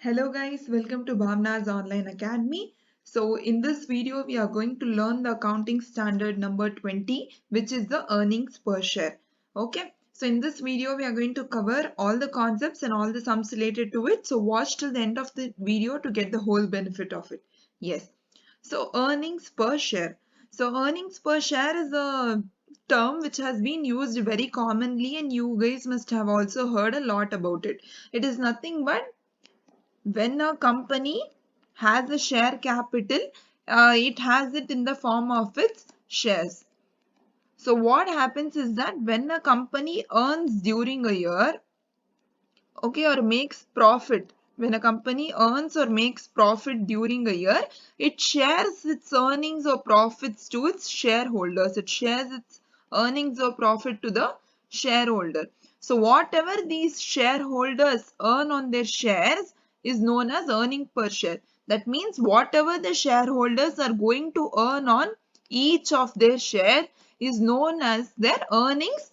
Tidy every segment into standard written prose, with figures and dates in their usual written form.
Hello guys, welcome to Bhavna's Online Academy. So in this video, we are going to learn the accounting standard number 20, which is the earnings per share. Okay, so in this video, we are going to cover all the concepts and all the sums related to it. So watch till the end of the video to get the whole benefit of it. Yes, so earnings per share. So earnings per share is a term which has been used very commonly and you guys must have also heard a lot about it. It is nothing but when a company has a share capital, it has it in the form of its shares. So what happens is that when a company earns during a year, okay, or makes profit, when a company earns or makes profit during a year, it shares its earnings or profits to its shareholders. It shares its earnings or profit to the shareholder. So whatever these shareholders earn on their shares is known as earning per share. That means whatever the shareholders are going to earn on each of their share is known as their earnings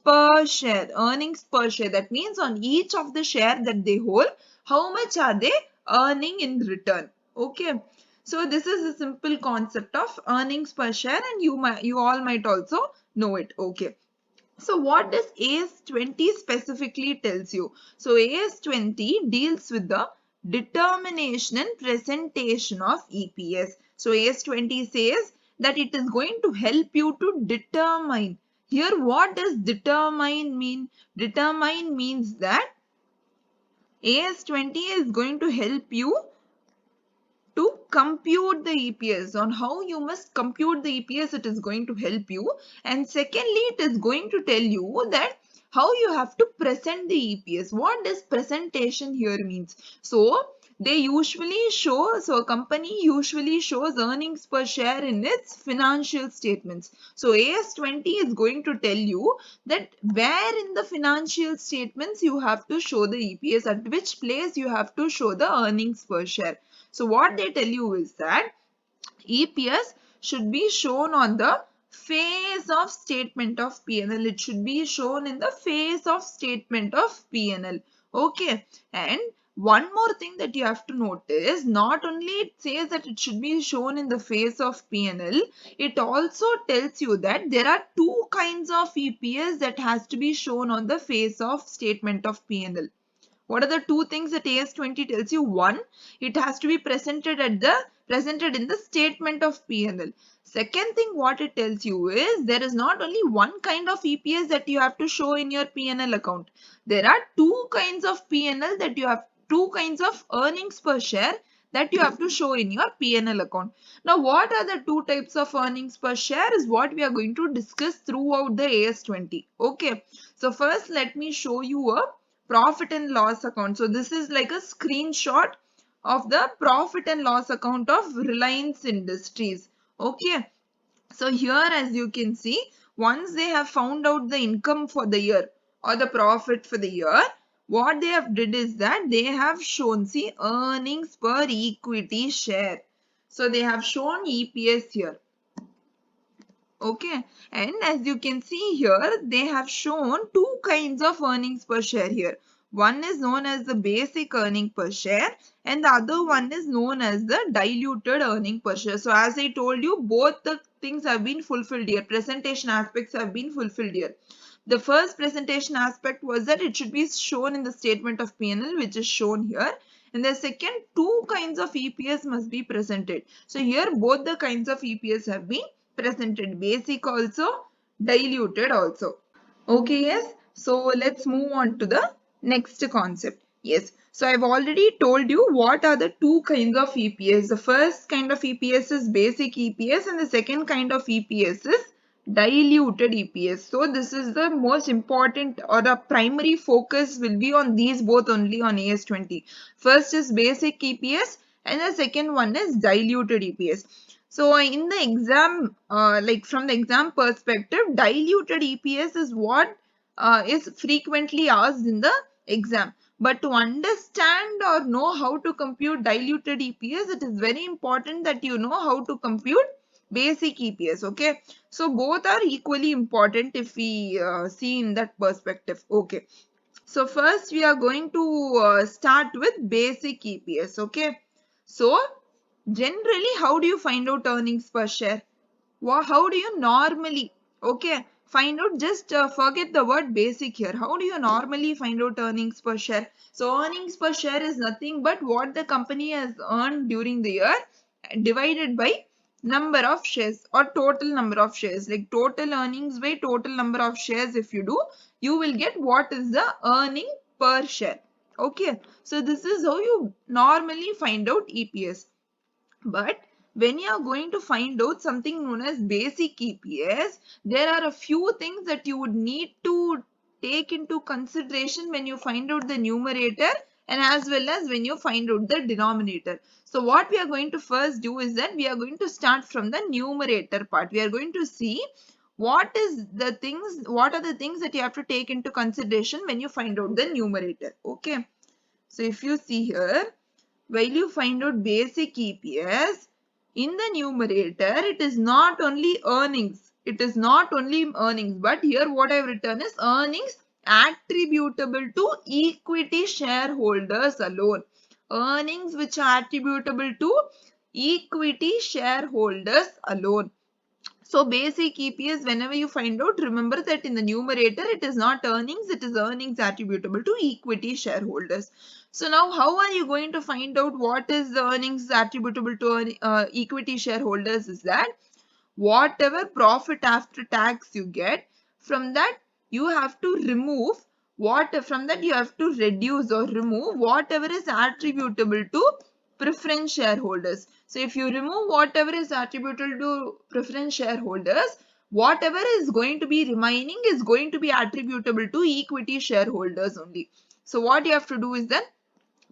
per share. Earnings per share, that means on each of the share that they hold, how much are they earning in return. Okay, so this is a simple concept of earnings per share and you all might also know it. Okay, so what does AS20 specifically tells you? So AS20 deals with the determination and presentation of EPS. So AS20 says that it is going to help you to determine. Here what does determine mean? Determine means that AS20 is going to help you to compute the EPS. On how you must compute the EPS, it is going to help you. And secondly, it is going to tell you that how you have to present the EPS. What does presentation here means? So they usually show, so a company usually shows earnings per share in its financial statements. So AS20 is going to tell you that where in the financial statements you have to show the EPS, at which place you have to show the earnings per share. So what they tell you is that EPS should be shown on the face of statement of P&L. It should be shown in the face of statement of P&L. Okay. And one more thing that you have to notice, not only it says that it should be shown in the face of P&L, it also tells you that there are two kinds of EPS that has to be shown on the face of statement of P&L. What are the two things that AS20 tells you? One, it has to be presented in the statement of P&L. Second thing what it tells you is there is not only one kind of EPS that you have to show in your P&L account. There are two kinds of P&L that you have, two kinds of earnings per share that you have to show in your P&L account. Now, what are the two types of earnings per share is what we are going to discuss throughout the AS20. Okay. So, first let me show you a profit and loss account. So this is like a screenshot of the profit and loss account of Reliance Industries. Okay. So here as you can see, once they have found out the income for the year or the profit for the year, what they have did is that they have shown, see, earnings per equity share. So they have shown EPS here. Okay, and as you can see here, they have shown two kinds of earnings per share here. One is known as the basic earning per share and the other one is known as the diluted earning per share. So as I told you, both the things have been fulfilled here. Presentation aspects have been fulfilled here. The first presentation aspect was that it should be shown in the statement of P&L, which is shown here. And the second, two kinds of EPS must be presented. So here both the kinds of EPS have been presented, basic also, diluted also. Okay, yes. So let's move on to the next concept. Yes. So I've already told you what are the two kinds of EPS. The first kind of EPS is basic EPS and the second kind of EPS is diluted EPS. So this is the most important, or the primary focus will be on these both only on AS20. First is basic EPS and the second one is diluted EPS. So in the exam, like from the exam perspective, diluted EPS is what is frequently asked in the exam. But to understand or know how to compute diluted EPS, it is very important that you know how to compute basic EPS. Okay, so both are equally important if we see in that perspective. Okay. So first we are going to start with basic EPS. Okay. So generally, how do you find out earnings per share? How do you normally, okay, find out? Just forget the word basic here. How do you normally find out earnings per share? So earnings per share is nothing but what the company has earned during the year divided by number of shares or total number of shares. Like total earnings by total number of shares, if you do, you will get what is the earning per share. Okay, so this is how you normally find out EPS. But when you are going to find out something known as basic EPS, there are a few things that you would need to take into consideration when you find out the numerator and as well as when you find out the denominator. So what we are going to first do is that we are going to start from the numerator part. We are going to see what are the things that you have to take into consideration when you find out the numerator. Okay. So if you see here, while you find out basic EPS, in the numerator, it is not only earnings. It is not only earnings, but here what I have written is earnings attributable to equity shareholders alone. Earnings which are attributable to equity shareholders alone. So basic EPS, whenever you find out, remember that in the numerator, it is not earnings, it is earnings attributable to equity shareholders. So now how are you going to find out what is the earnings attributable to equity shareholders? Is that whatever profit after tax you get, from that you have to remove from that you have to reduce or remove whatever is attributable to preference shareholders. So if you remove whatever is attributable to preference shareholders, whatever is going to be remaining is going to be attributable to equity shareholders only. So what you have to do is that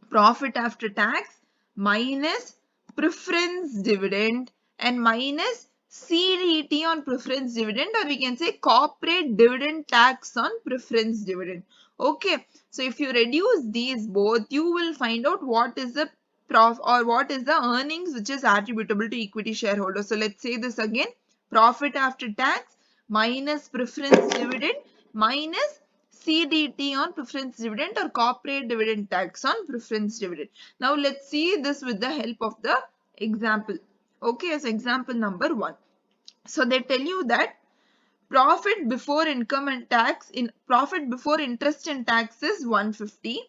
profit after tax minus preference dividend and minus CDT on preference dividend, or we can say corporate dividend tax on preference dividend. Okay, so if you reduce these both, you will find out what is the what is the earnings which is attributable to equity shareholders. So let's say this again: profit after tax minus preference dividend minus CDT on preference dividend or corporate dividend tax on preference dividend. Now let's see this with the help of the example. Okay, so example number 1. So they tell you that profit before income and tax in profit before interest and tax is 150,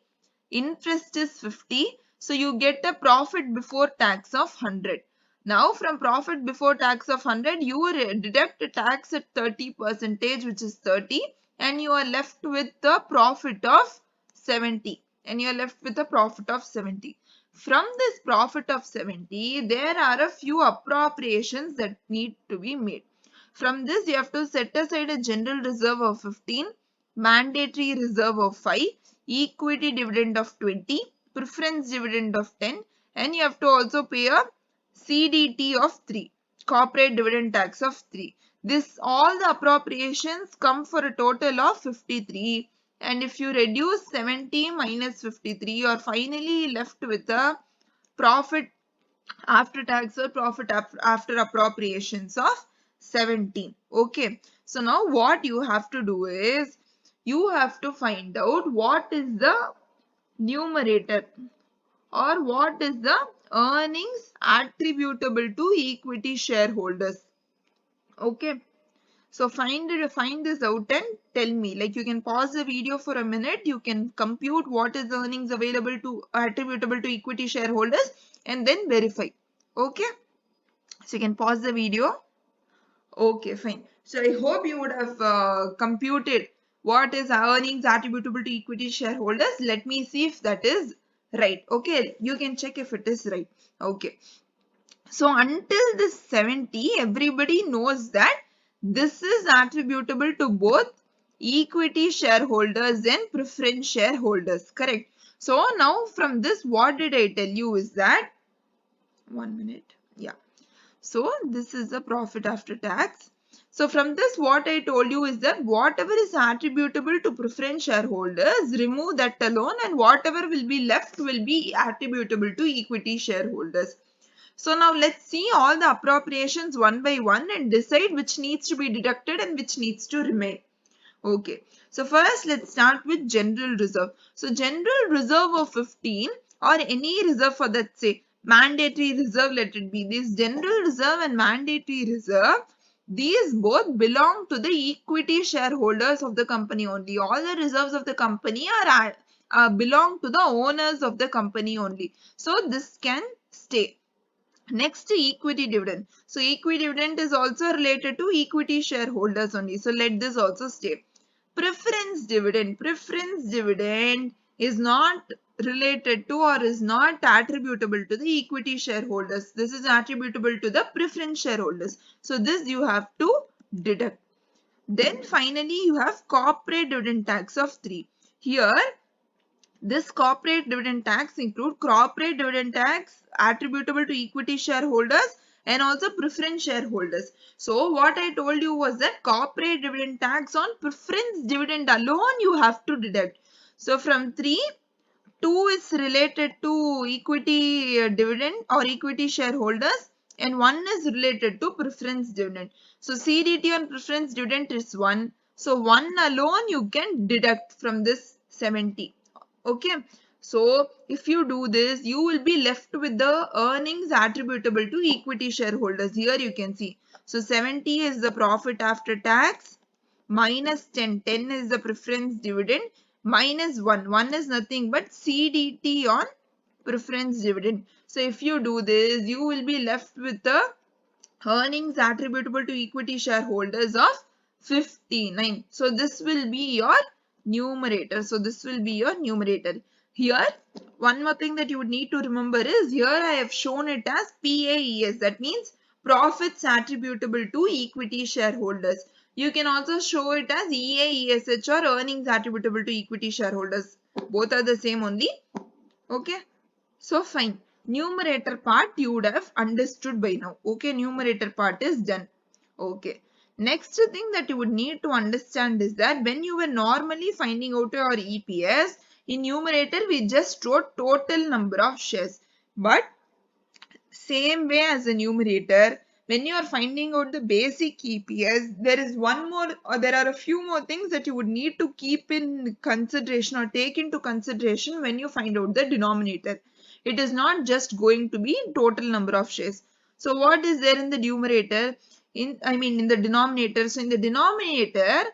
interest is 50, so you get a profit before tax of 100. Now from profit before tax of 100, you deduct a tax at 30%, which is 30, and you are left with the profit of 70. From this profit of 70, there are a few appropriations that need to be made. From this, you have to set aside a general reserve of 15, mandatory reserve of 5, equity dividend of 20, preference dividend of 10, and you have to also pay a CDT of 3, corporate dividend tax of 3. This all the appropriations come for a total of 53, and if you reduce 70 minus 53, you are finally left with a profit after tax or profit after appropriations of 17. Okay, so now what you have to do is you have to find out what is the numerator or what is the earnings attributable to equity shareholders. Okay, so find this out and tell me. Like, you can pause the video for a minute, you can compute what is the earnings available to attributable to equity shareholders and then verify. Okay, so you can pause the video. Okay, fine. So I hope you would have computed what is earnings attributable to equity shareholders. Let me see if that is right. Okay, you can check if it is right. Okay. So until this 70, everybody knows that this is attributable to both equity shareholders and preference shareholders. Correct. So now from this, what did I tell you is that, 1 minute. Yeah. So this is the profit after tax. So from this, what I told you is that whatever is attributable to preference shareholders, remove that alone, and whatever will be left will be attributable to equity shareholders. So now let's see all the appropriations one by one and decide which needs to be deducted and which needs to remain. Okay, so first let's start with general reserve. So general reserve of 15 or any reserve for that, say mandatory reserve, let it be this general reserve and mandatory reserve, these both belong to the equity shareholders of the company only. All the reserves of the company belong to the owners of the company only. So this can stay. Next, equity dividend. So equity dividend is also related to equity shareholders only. So let this also stay. Preference dividend. Preference dividend is not related to or is not attributable to the equity shareholders. This is attributable to the preference shareholders. So this you have to deduct. Then finally you have corporate dividend tax of 3. Here this corporate dividend tax include corporate dividend tax attributable to equity shareholders and also preference shareholders. So what I told you was that corporate dividend tax on preference dividend alone you have to deduct. So from 3, 2 is related to equity dividend or equity shareholders and 1 is related to preference dividend. So CDT on preference dividend is 1. So 1 alone you can deduct from this 70. Okay. So if you do this, you will be left with the earnings attributable to equity shareholders. Here you can see. So 70 is the profit after tax minus 10. 10 is the preference dividend minus 1. 1 is nothing but CDT on preference dividend. So if you do this, you will be left with the earnings attributable to equity shareholders of 59. So this will be your numerator. So this will be your numerator. Here, one more thing that you would need to remember is here I have shown it as PAES. That means profits attributable to equity shareholders. You can also show it as EAESH or earnings attributable to equity shareholders. Both are the same only. Okay. So fine. Numerator part you would have understood by now. Okay, numerator part is done. Okay. Next thing that you would need to understand is that when you were normally finding out your EPS, in numerator we just wrote total number of shares. But same way as the numerator, when you are finding out the basic EPS, there is one more or there are a few more things that you would need to keep in consideration or take into consideration when you find out the denominator. It is not just going to be total number of shares. So what is there in the numerator? In the denominator. So in the denominator,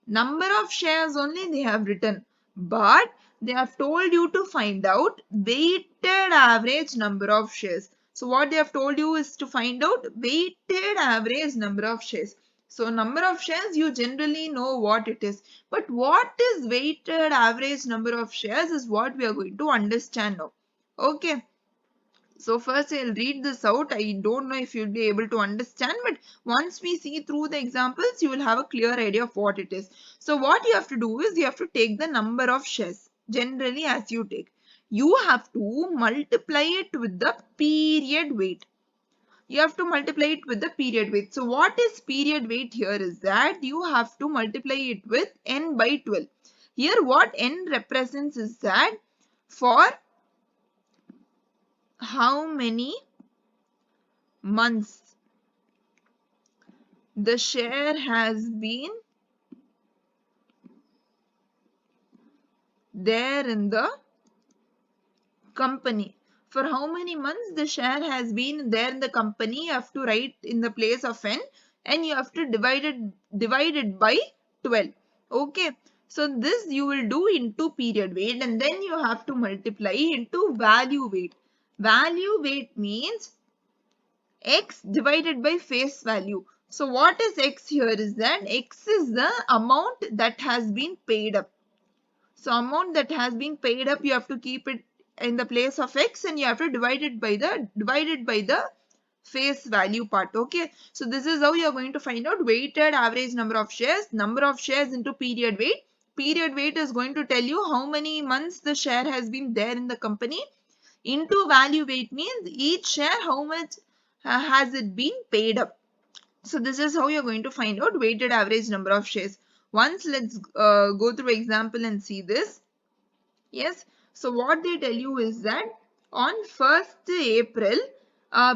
number of shares only they have written, but they have told you to find out weighted average number of shares. So what they have told you is to find out weighted average number of shares. So number of shares you generally know what it is, but what is weighted average number of shares is what we are going to understand now. Okay. So first I'll read this out. I don't know if you'll be able to understand, but once we see through the examples, you will have a clear idea of what it is. So what you have to do is you have to take the number of shares. Generally, as you take, you have to multiply it with the period weight. You have to multiply it with the period weight. So what is period weight here is that you have to multiply it with n by 12. Here what n represents is that for how many months the share has been there in the company. For how many months the share has been there in the company, you have to write in the place of n and you have to divide it by 12. Okay. So this you will do into period weight and then you have to multiply into value weight. Value weight means x divided by face value. So what is x here is that x is the amount that has been paid up. So amount that has been paid up, you have to keep it in the place of x and you have to divide it by the face value part. Okay. So this is how you are going to find out weighted average number of shares into period weight. Period weight is going to tell you how many months the share has been there in the company. Into value weight means each share how much has it been paid up. So this is how you're going to find out weighted average number of shares. Once let's go through example and see this. Yes. So what they tell you is that on 1st April,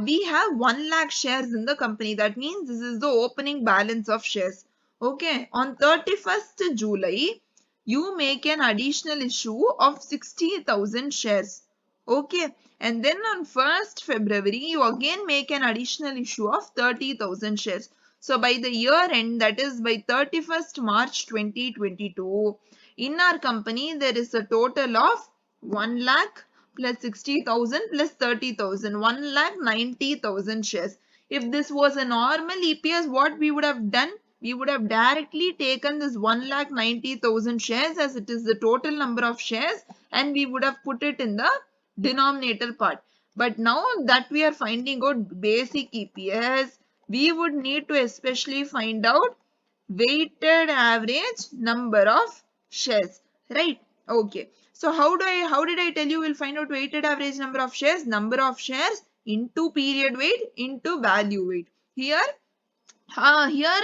we have 1 lakh shares in the company. That means this is the opening balance of shares. Okay, on 31st July, you make an additional issue of 60,000 shares. Okay, and then on 1st February, you again make an additional issue of 30,000 shares. So by the year end, that is by 31st March 2022, in our company, there is a total of 1 lakh plus 60,000 plus 30,000, 1 lakh 90,000 shares. If this was a normal EPS, what we would have done? We would have directly taken this 1,90,000 shares as it is the total number of shares, and we would have put it in the denominator part. But now that we are finding out basic EPS, we would need to especially find out weighted average number of shares, right? Okay, so how did I tell you we'll find out weighted average number of shares? Number of shares into period weight into value weight. Here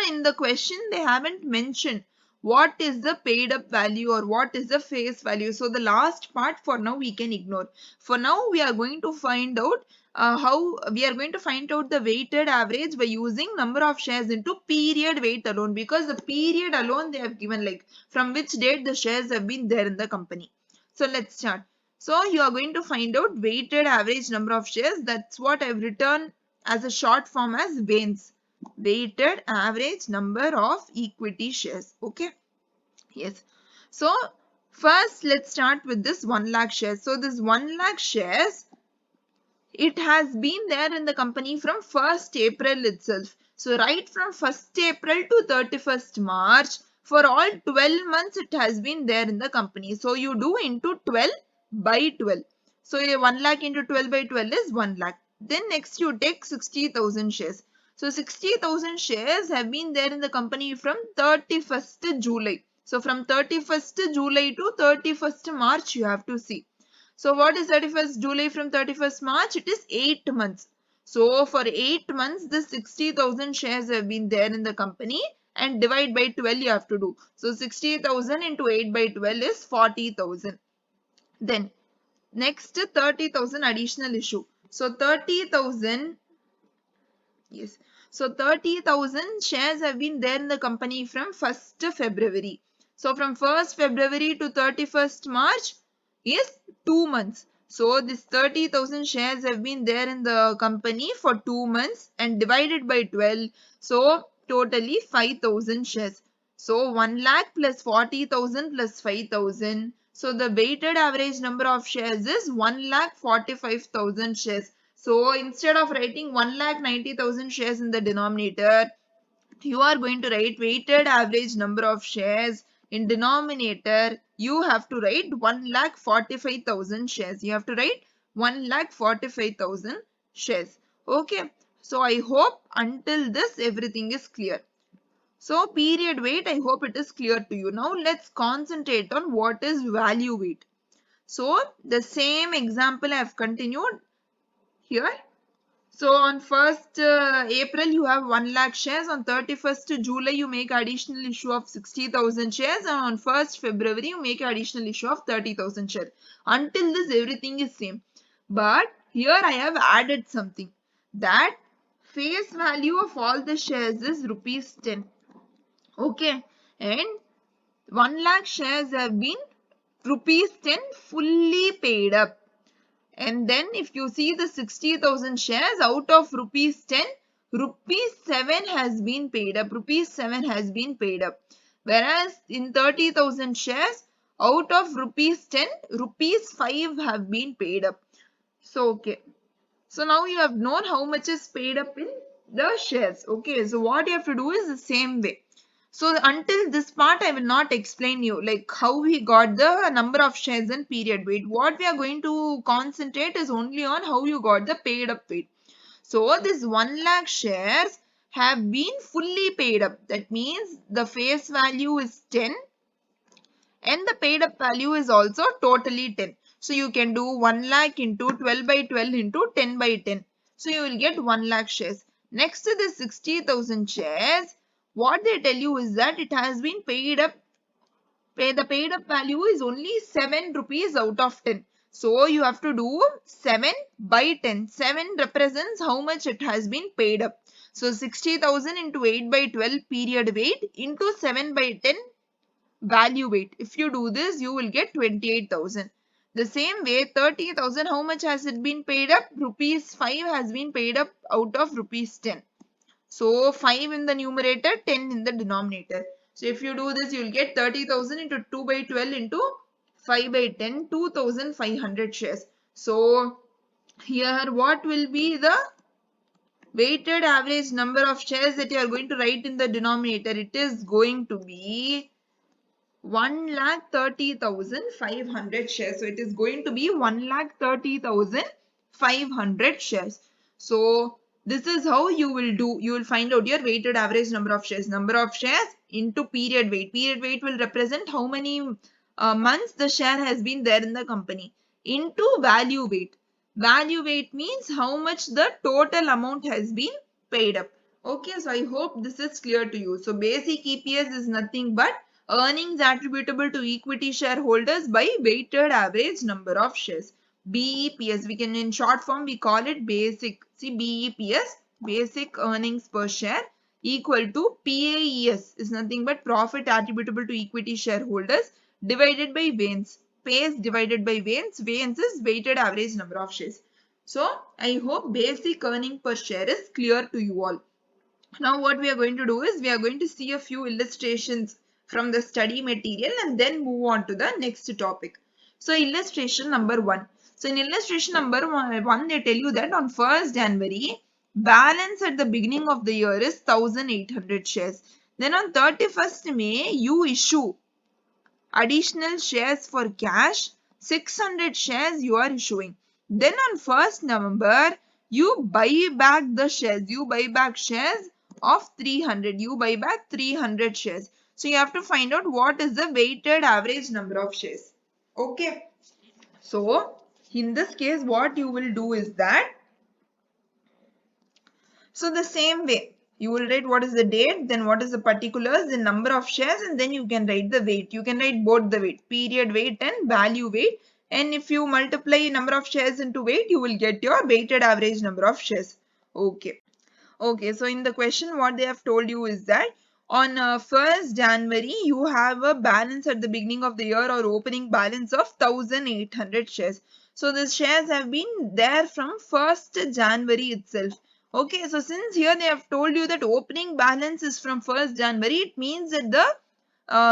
in the question, they haven't mentioned what is the paid up value or what is the face value. So the last part for now we can ignore. For now, we are going to find out the weighted average by using number of shares into period weight alone, because the period alone they have given, like from which date the shares have been there in the company. So let's start. So you are going to find out weighted average number of shares. That's what I've written as a short form as WANS. Weighted average number of equity shares. Okay. Yes. So first let's start with this 1 lakh shares. So this 1 lakh shares, it has been there in the company from 1st April itself. So right from 1st April to 31st March, for all 12 months it has been there in the company. So you do into 12 by 12. So 1 lakh into 12 by 12 is 1 lakh. Then next you take 60,000 shares. So 60,000 shares have been there in the company from 31st July. So from 31st July to 31st March you have to see. So what is 31st July from 31st March? It is 8 months. So for 8 months, the 60,000 shares have been there in the company, and divide by 12 you have to do. So 60,000 into 8 by 12 is 40,000. Then next 30,000 additional issue. So 30,000, yes. So 30,000 shares have been there in the company from 1st February. So from 1st February to 31st March is 2 months. So this 30,000 shares have been there in the company for 2 months and divided by 12. So totally 5,000 shares. So 1 lakh plus 40,000 plus 5,000. So the weighted average number of shares is 1 lakh 45,000 shares. So instead of writing 1,90,000 shares in the denominator, you are going to write weighted average number of shares. In denominator, you have to write 1,45,000 shares. You have to write 1,45,000 shares. Okay. So I hope until this everything is clear. So period weight, I hope it is clear to you. Now let's concentrate on what is value weight. So the same example I have continued here. So on 1st April you have 1 lakh shares. On 31st July you make additional issue of 60,000 shares, and on 1st February you make additional issue of 30,000 shares. Until this everything is same. But here I have added something, that face value of all the shares is rupees 10. Okay, and 1 lakh shares have been rupees 10 fully paid up. And then if you see the 60,000 shares, out of rupees 10, rupees 7 has been paid up. Rupees 7 has been paid up. Whereas in 30,000 shares, out of rupees 10, rupees 5 have been paid up. So, okay. So now you have known how much is paid up in the shares. Okay. So what you have to do is the same way. So until this part, I will not explain you like how we got the number of shares and period weight. What we are going to concentrate is only on how you got the paid up weight. So this 1 lakh shares have been fully paid up. That means the face value is 10 and the paid up value is also totally 10. So you can do 1 lakh into 12 by 12 into 10 by 10. So you will get 1 lakh shares. Next to the 60,000 shares, what they tell you is that it has been paid up. The paid up value is only 7 rupees out of 10. So you have to do 7 by 10. 7 represents how much it has been paid up. So 60,000 into 8 by 12 period weight into 7 by 10 value weight. If you do this, you will get 28,000. The same way, 30,000, how much has it been paid up? Rupees 5 has been paid up out of rupees 10. So 5 in the numerator, 10 in the denominator. So if you do this, you will get 30,000 into 2 by 12 into 5 by 10, 2,500 shares. So here what will be the weighted average number of shares that you are going to write in the denominator? It is going to be 1,30,500 shares. So it is going to be 1,30,500 shares. So this is how you will do. You will find out your weighted average number of shares. Number of shares into period weight. Period weight will represent how many months the share has been there in the company. Into value weight. Value weight means how much the total amount has been paid up. Okay, so I hope this is clear to you. So basic EPS is nothing but earnings attributable to equity shareholders by weighted average number of shares. BEPS, we can in short form we call it basic. See, BEPS, basic earnings per share, equal to PAES is nothing but profit attributable to equity shareholders divided by VANS. PACE divided by VANS. VANS is weighted average number of shares. So I hope basic earning per share is clear to you all. Now what we are going to do is we are going to see a few illustrations from the study material and then move on to the next topic. So illustration number 1. So in illustration number 1, they tell you that on 1st January, balance at the beginning of the year is 1,800 shares. Then on 31st May, you issue additional shares for cash, 600 shares you are issuing. Then on 1st November, you buy back the shares. You buy back shares of 300. You buy back 300 shares. So you have to find out what is the weighted average number of shares. Okay. So in this case, what you will do is that, so the same way, you will write what is the date, then what is the particulars, the number of shares, and then you can write the weight. You can write both the weight, period weight and value weight. And if you multiply number of shares into weight, you will get your weighted average number of shares. Okay. Okay, so in the question, what they have told you is that on 1st January, you have a balance at the beginning of the year or opening balance of 1,800 shares. So the shares have been there from 1st January itself. Okay, so since here they have told you that opening balance is from 1st January, it means that the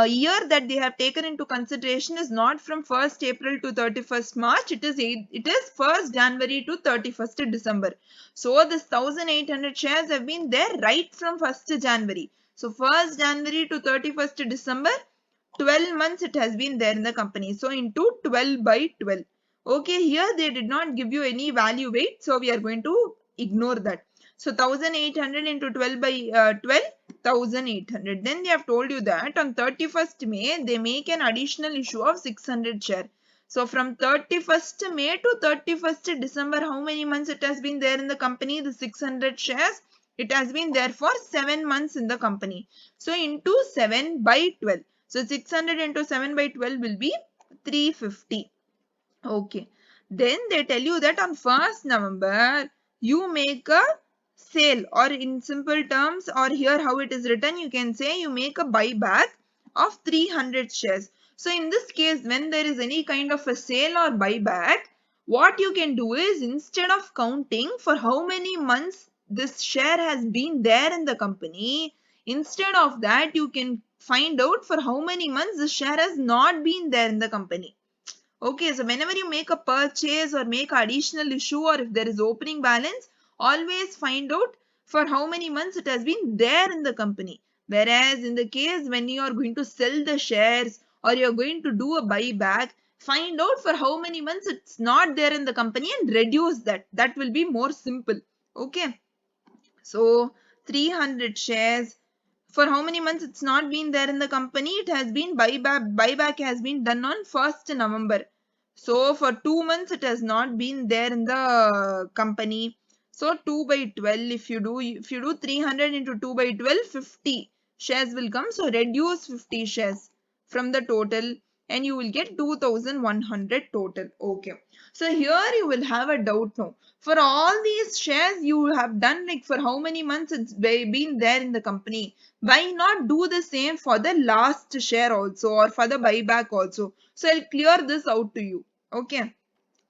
year that they have taken into consideration is not from 1st April to 31st March. It is 1st January to 31st December. So this 1,800 shares have been there right from 1st January. So 1st January to 31st December, 12 months it has been there in the company. So into 12 by 12. Okay, here they did not give you any value weight. So we are going to ignore that. So 1,800 into 12 by 12, 1,800. Then they have told you that on 31st May, they make an additional issue of 600 share. So from 31st May to 31st December, how many months it has been there in the company? The 600 shares. It has been there for 7 months in the company. So into 7 by 12. So 600 into 7 by 12 will be 350. Okay. Then they tell you that on 1st November, you make a sale, or in simple terms, or here how it is written, you can say you make a buyback of 300 shares. So in this case, when there is any kind of a sale or buyback, what you can do is, instead of counting for how many months this share has been there in the company, instead of that, you can find out for how many months this share has not been there in the company. Okay, so whenever you make a purchase or make additional issue, or if there is opening balance, always find out for how many months it has been there in the company. Whereas in the case when you are going to sell the shares or you are going to do a buyback, find out for how many months it's not there in the company and reduce that. That will be more simple. Okay. So 300 shares. For how many months it's not been there in the company? It has been buyback has been done on 1st November. So for 2 months it has not been there in the company. So 2 by 12, if you do 300 into 2 by 12, 50 shares will come. So reduce 50 shares from the total. and you will get 2100 total. Okay. So here you will have a doubt now. For all these shares you have done, like for how many months it's been there in the company. Why not do the same for the last share also or for the buyback also? So I'll clear this out to you. Okay.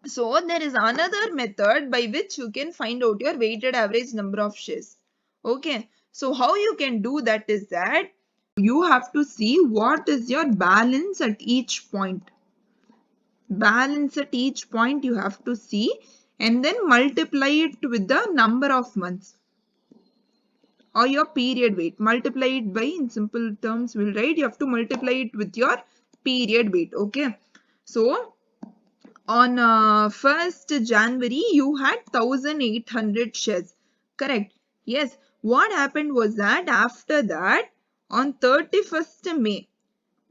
So there is another method by which you can find out your weighted average number of shares. Okay. So how you can do that is that you have to see what is your balance at each point. Balance at each point you have to see and then multiply it with the number of months or your period weight. Multiply it by, in simple terms we'll write, you have to multiply it with your period weight. Okay. So on 1st January, you had 1800 shares. Correct? Yes. What happened was that after that, on 31st May,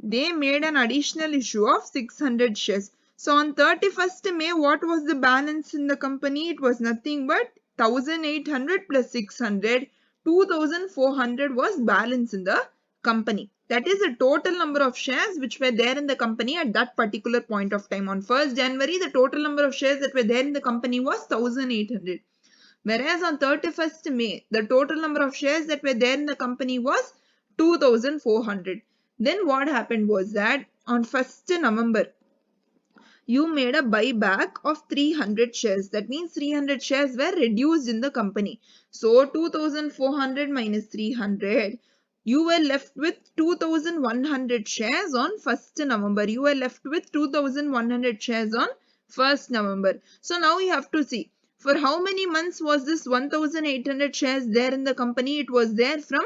they made an additional issue of 600 shares. So on 31st May, what was the balance in the company? It was nothing but 1800 plus 600. 2400 was balance in the company. That is the total number of shares which were there in the company at that particular point of time. On 1st January, the total number of shares that were there in the company was 1800. Whereas on 31st May, the total number of shares that were there in the company was 2400. Then what happened was that on 1st November, you made a buyback of 300 shares. That means 300 shares were reduced in the company. So 2400 minus 300, you were left with 2100 shares on 1st November. You were left with 2100 shares on 1st November. So now you have to see, for how many months was this 1800 shares there in the company? It was there from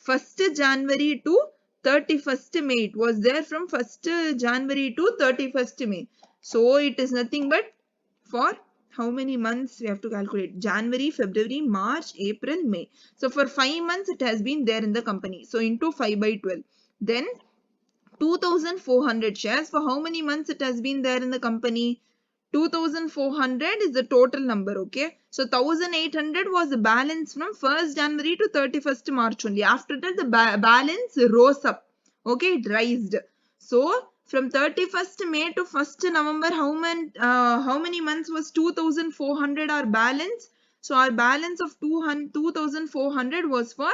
1st January to 31st May. It was there from 1st January to 31st May. So it is nothing but for how many months we have to calculate? January, February, March, April, May. So for 5 months it has been there in the company. So into 5 by 12. Then 2400 shares. For how many months it has been there in the company? 2400 is the total number. Okay. So 1800 was the balance from 1st January to 31st March only. After that the balance rose up. Okay. It rised. So from 31st May to 1st November, how many months was 2400 our balance? So our balance of 2400 was for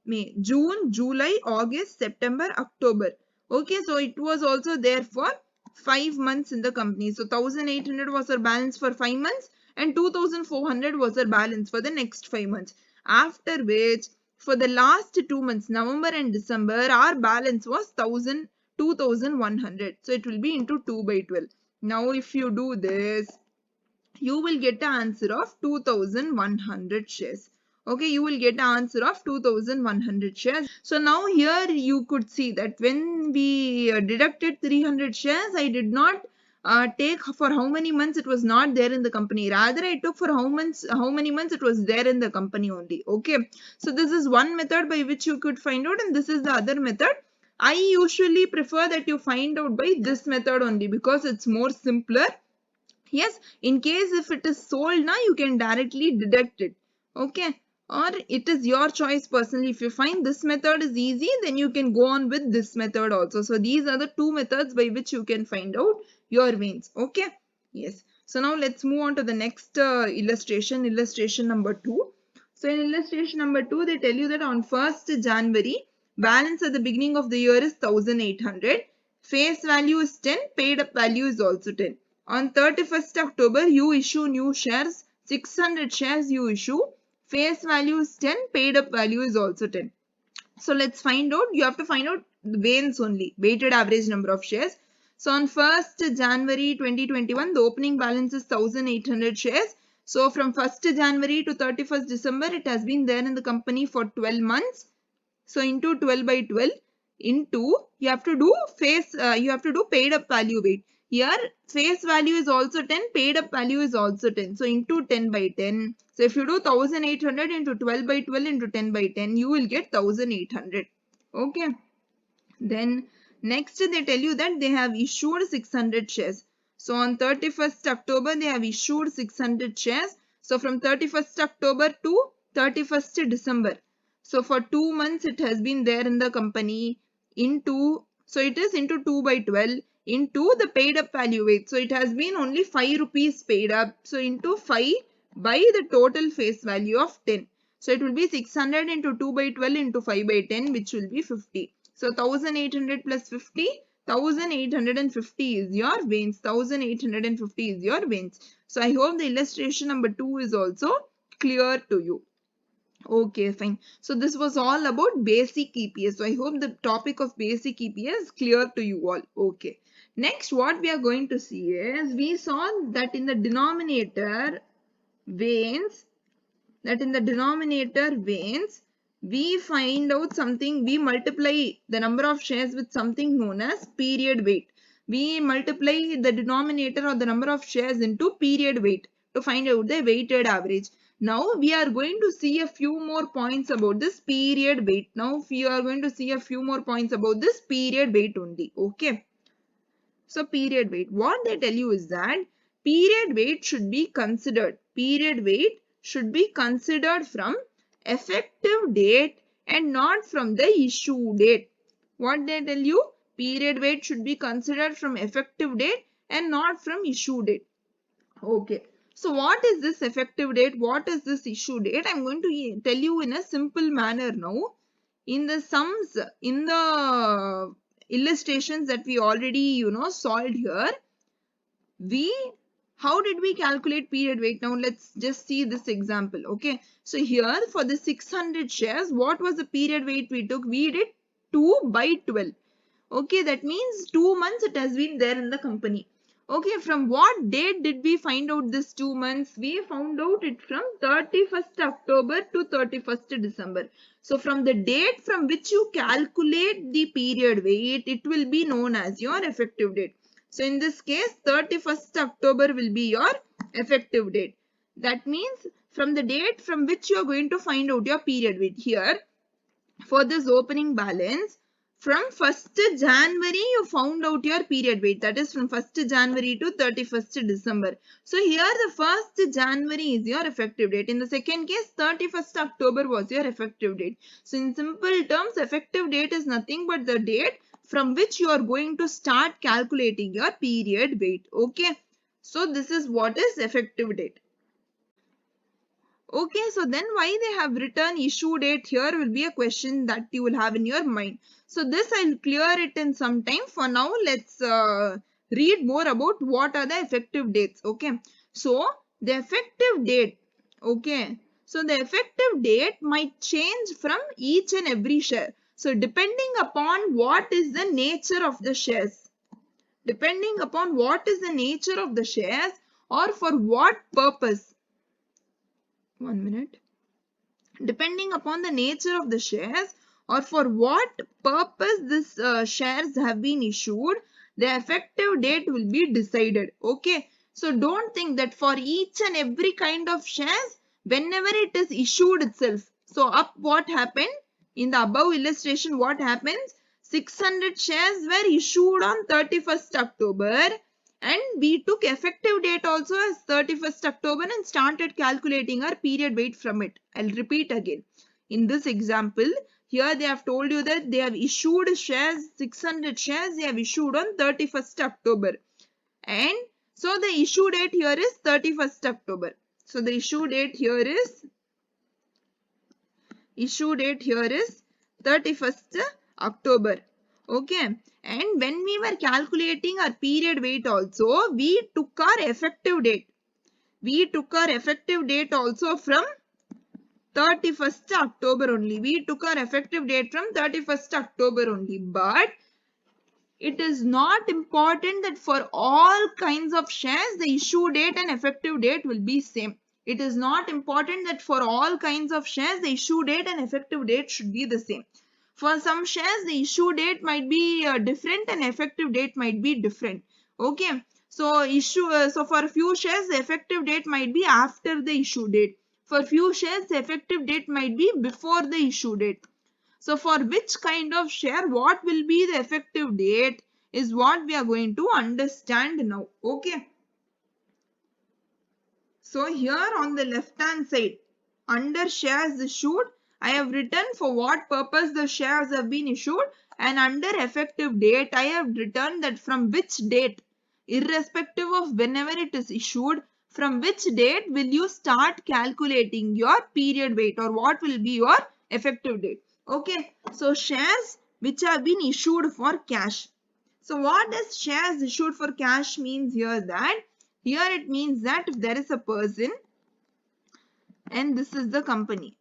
May, June, July, August, September, October. Okay, so it was also there for 5 months in the company. So 1800 was our balance for 5 months and 2400 was our balance for the next 5 months. After which, for the last 2 months, November and December, our balance was 2100. So it will be into 2 by 12. Now if you do this, you will get the answer of 2100 shares. Okay, you will get the answer of 2100 shares. So now here you could see that when we deducted 300 shares, I did not take for how many months it was not there in the company. Rather, I took for how many months it was there in the company only. Okay, so this is one method by which you could find out, and this is the other method. I usually prefer that you find out by this method only because it's more simpler. Yes, in case if it is sold now, you can directly deduct it. Okay. Or it is your choice personally. If you find this method is easy, then you can go on with this method also. So these are the two methods by which you can find out your veins. Okay. Yes. So now let's move on to the next illustration. Illustration number 2. So in illustration number 2, they tell you that on 1st January, balance at the beginning of the year is 1800. Face value is 10. Paid up value is also 10. On 31st October, you issue new shares. 600 shares you issue. Face value is 10. Paid up value is also 10. So let's find out. You have to find out the veins only. Weighted average number of shares. So on 1st January 2021, the opening balance is 1800 shares. So from 1st January to 31st December, it has been there in the company for 12 months. So into 12 by 12 into, you have to do paid up value weight. Here face value is also 10, paid up value is also 10. So into 10 by 10. So if you do 1800 into 12 by 12 into 10 by 10, you will get 1800. Okay. Then next they tell you that they have issued 600 shares. So on 31st October, they have issued 600 shares. So from 31st October to 31st December. So for 2 months, it has been there in the company into So it is into 2 by 12 into the paid up value weight. So it has been only 5 rupees paid up. So into 5 by the total face value of 10. So it will be 600 into 2 by 12 into 5 by 10, which will be 50. So 1800 plus 50, 1850 is your vains. 1850 is your vains. So I hope the illustration number 2 is also clear to you. Okay, fine. So this was all about basic EPS. So I hope the topic of basic EPS is clear to you all. Okay. Next, what we are going to see is, we saw that in the denominator vains, we find out something, we multiply the number of shares with something known as period weight. We multiply the denominator or the number of shares into period weight to find out the weighted average. Now we are going to see a few more points about this period weight. Now we are going to see a few more points about this period weight only. Okay. So period weight, what they tell you is that period weight should be considered. Period weight should be considered from effective date and not from the issue date. What they tell you? Period weight should be considered from effective date and not from issue date. Okay. So what is this effective date? What is this issue date? I'm going to tell you in a simple manner now. In the sums, in the illustrations that we already, solved here, how did we calculate period weight? Now let's just see this example. Okay. So here for the 600 shares, what was the period weight we took? We did 2 by 12. Okay. That means 2 months it has been there in the company. Okay, from what date did we find out this 2 months? We found out it from 31st October to 31st December. So from the date from which you calculate the period weight, it will be known as your effective date. So in this case, 31st October will be your effective date. That means from the date from which you are going to find out your period weight. Here, for this opening balance, from 1st January you found out your period weight, that is from 1st January to 31st December. So here the 1st January is your effective date. In the second case, 31st October was your effective date. So in simple terms, effective date is nothing but the date from which you are going to start calculating your period weight. Okay. So this is what is effective date. Okay, so then why they have written issue date here will be a question that you will have in your mind. So this I'll clear it in some time. For now, let's read more about what are the effective dates. Okay, so the effective date. Okay, so the effective date might change from each and every share. So depending upon what is the nature of the shares. Depending upon what is the nature of the shares or for what purpose. 1 minute. Depending upon the nature of the shares or for what purpose this shares have been issued, the effective date will be decided. Okay. So don't think that for each and every kind of shares, whenever it is issued itself. So up what happened in the above illustration, what happens? 600 shares were issued on 31st October. And we took effective date also as 31st October and started calculating our period weight from it. I'll repeat again. In this example, here they have told you that they have issued shares, 600 shares they have issued on 31st October. And so the issue date here is 31st October. So the issue date here is 31st October. Okay. And when we were calculating our period weight also, we took our effective date. We took our effective date also from 31st October only. We took our effective date from 31st October only. But it is not important that for all kinds of shares, the issue date and effective date will be same. It is not important that for all kinds of shares, the issue date and effective date should be the same. For some shares, the issue date might be different and effective date might be different. Okay. So for a few shares, the effective date might be after the issue date. For few shares, the effective date might be before the issue date. So for which kind of share, what will be the effective date is what we are going to understand now. Okay. So here on the left hand side, under shares issued, I have written for what purpose the shares have been issued and under effective date I have written that from which date, irrespective of whenever it is issued, from which date will you start calculating your period weight, or what will be your effective date. Okay, so shares which have been issued for cash. So what does shares issued for cash means here? That here it means that if there is a person and this is the company,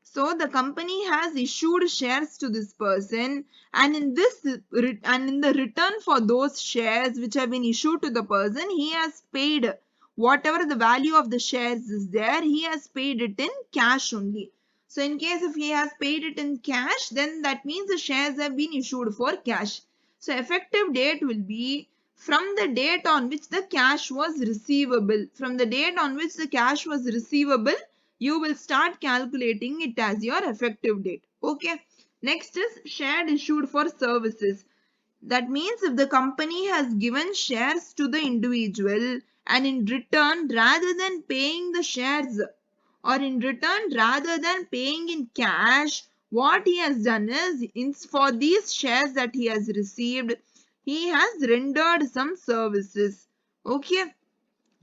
so the company has issued shares to this person, and in the return for those shares which have been issued to the person, he has paid whatever the value of the shares is there, he has paid it in cash only. So in case if he has paid it in cash, then that means the shares have been issued for cash. So effective date will be from the date on which the cash was receivable. From the date on which the cash was receivable, you will start calculating it as your effective date. Okay. Next is shared issued for services. That means if the company has given shares to the individual, and in return, rather than paying the shares, or in return rather than paying in cash, what he has done is for these shares that he has received, he has rendered some services. Okay.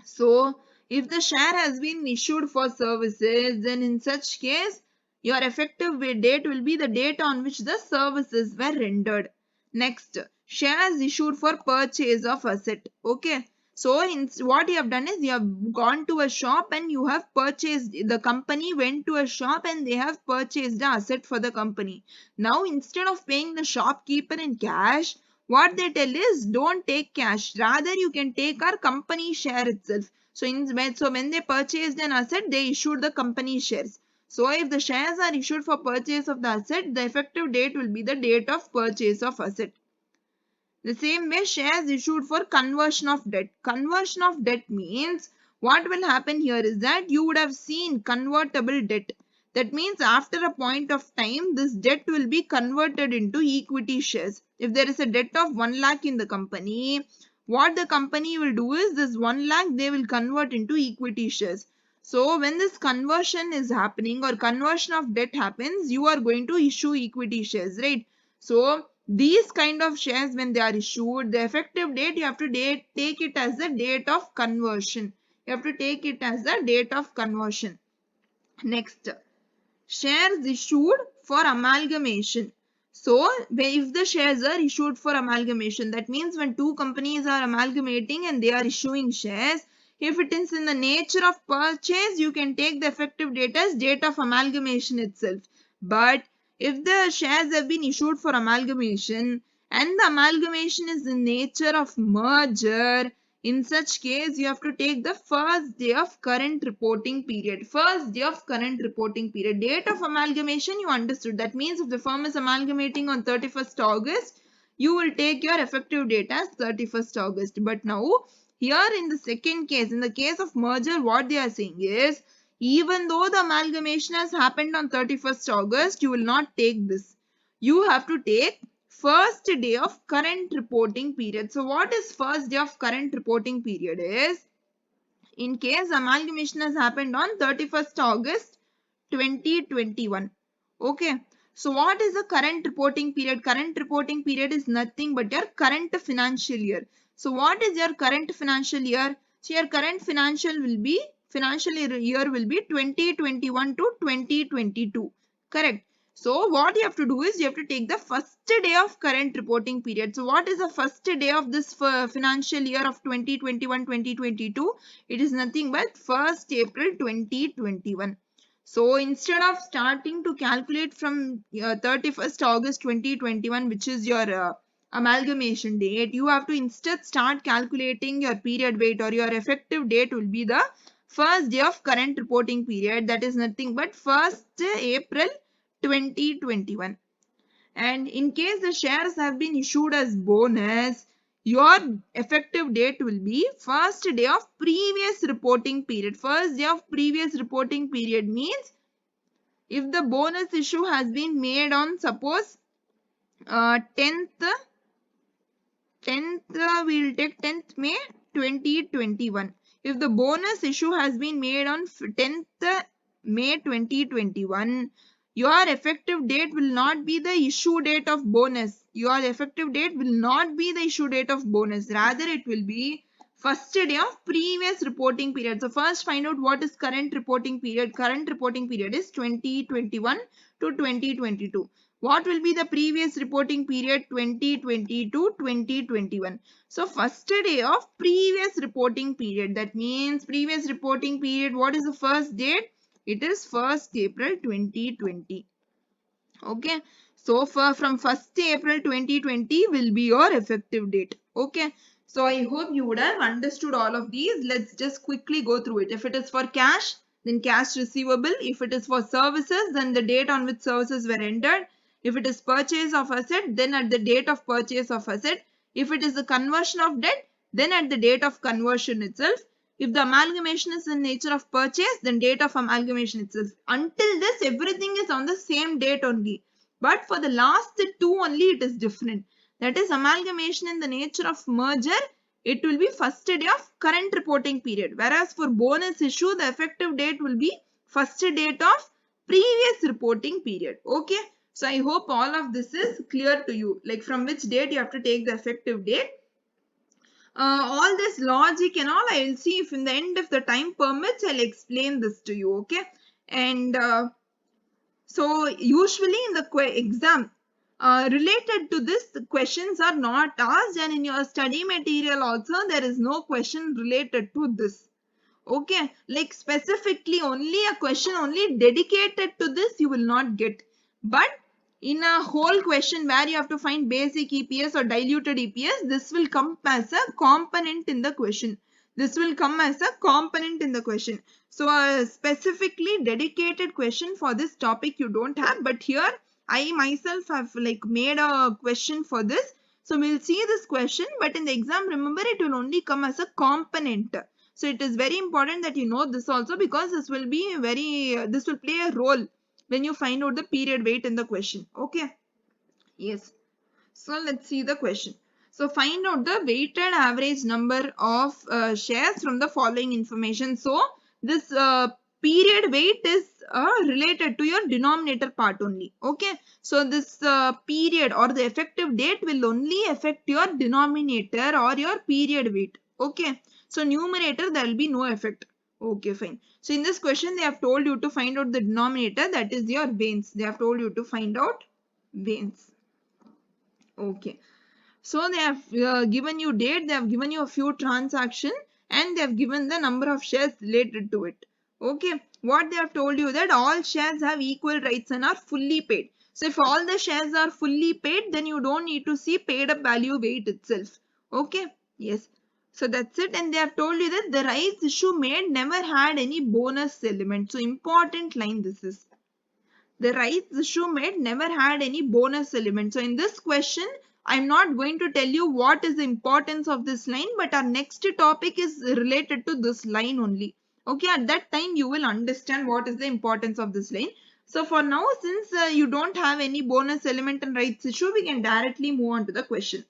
So, if the share has been issued for services, then in such case, your effective date will be the date on which the services were rendered. Next, shares issued for purchase of asset. Okay. So, what you have done is you have gone to a shop and you have purchased, the company went to a shop and they have purchased the asset for the company. Now, instead of paying the shopkeeper in cash, what they tell is don't take cash. Rather, you can take our company share itself. So, when they purchased an asset, they issued the company shares. So, if the shares are issued for purchase of the asset, the effective date will be the date of purchase of asset. The same way, shares issued for conversion of debt. Conversion of debt means what will happen here is that you would have seen convertible debt. That means after a point of time, this debt will be converted into equity shares. If there is a debt of 1 lakh in the company, what the company will do is this 1 lakh they will convert into equity shares. So when this conversion is happening or conversion of debt happens, you are going to issue equity shares, right? So these kind of shares, when they are issued, the effective date, you have to take it as the date of conversion. You have to take it as the date of conversion. Next, shares issued for amalgamation. So, if the shares are issued for amalgamation, that means when two companies are amalgamating and they are issuing shares, if it is in the nature of purchase, you can take the effective date as date of amalgamation itself. But if the shares have been issued for amalgamation and the amalgamation is in nature of merger, in such case, you have to take the first day of current reporting period. First day of current reporting period. Date of amalgamation, you understood. That means if the firm is amalgamating on 31st August, you will take your effective date as 31st August. But now, here in the second case, in the case of merger, what they are saying is, even though the amalgamation has happened on 31st August, you will not take this. You have to take first day of current reporting period. So what is first day of current reporting period is, in case amalgamation has happened on 31st August 2021. Okay. So what is the current reporting period? Current reporting period is nothing but your current financial year. So what is your current financial year? So your current financial year will be 2021 to 2022. Correct. So what you have to do is you have to take the first day of current reporting period. So what is the first day of this financial year of 2021-2022? It is nothing but 1st April 2021. So instead of starting to calculate from 31st August 2021, which is your amalgamation date, you have to instead start calculating your period weight, or your effective date will be the first day of current reporting period. That is nothing but 1st April 2021. And in case the shares have been issued as bonus, your effective date will be first day of previous reporting period. First day of previous reporting period means if the bonus issue has been made on suppose 10th, we'll take 10th May 2021. If the bonus issue has been made on 10th May 2021, your effective date will not be the issue date of bonus. your effective date will not be the issue date of bonus. Rather, it will be first day of previous reporting period. So first find out what is current reporting period. Current reporting period is 2021 to 2022. What will be the previous reporting period? 2020 to 2021. So first day of previous reporting period. That means previous reporting period. What is the first date? It is 1st April 2020. Okay. So from 1st April 2020 will be your effective date. Okay. So I hope you would have understood all of these. Let's just quickly go through it. If it is for cash, then cash receivable. If it is for services, then the date on which services were rendered. If it is purchase of asset, then at the date of purchase of asset. If it is the conversion of debt, then at the date of conversion itself. If the amalgamation is in nature of purchase, then date of amalgamation itself. Until this, everything is on the same date only. But for the last two only, it is different. That is amalgamation in the nature of merger. It will be first day of current reporting period. Whereas for bonus issue, the effective date will be first date of previous reporting period. Okay. So I hope all of this is clear to you. Like from which date you have to take the effective date. All this logic and all, I will see if in the end, if the time permits, I'll explain this to you. Okay. And so usually in the exam, related to this, the questions are not asked, and in your study material also, there is no question related to this. Okay, like specifically only a question only dedicated to this you will not get. But in a whole question where you have to find basic EPS or diluted EPS, this will come as a component in the question. This will come as a component in the question. So a specifically dedicated question for this topic you don't have, but here I myself have like made a question for this. So we'll see this question, but in the exam, remember, it will only come as a component. So it is very important that you know this also, because this will be this will play a role when you find out the period weight in the question. Okay. Yes. So let's see the question. So find out the weighted average number of shares from the following information. So this period weight is related to your denominator part only. Okay. So this period or the effective date will only affect your denominator or your period weight. Okay. So numerator, there will be no effect. Okay, fine. So in this question, they have told you to find out the denominator, that is your veins. They have told you to find out veins. Okay. So they have given you date, they have given you a few transactions, and they have given the number of shares related to it. Okay. What they have told you, that all shares have equal rights and are fully paid. So if all the shares are fully paid, then you don't need to see paid up value weight itself. Okay. Yes. So that's it. And they have told you that the rights issue made never had any bonus element. So important line this is. The rights issue made never had any bonus element. So in this question, I'm not going to tell you what is the importance of this line, but our next topic is related to this line only. Okay, at that time you will understand what is the importance of this line. So for now, since you don't have any bonus element and rights issue, we can directly move on to the question.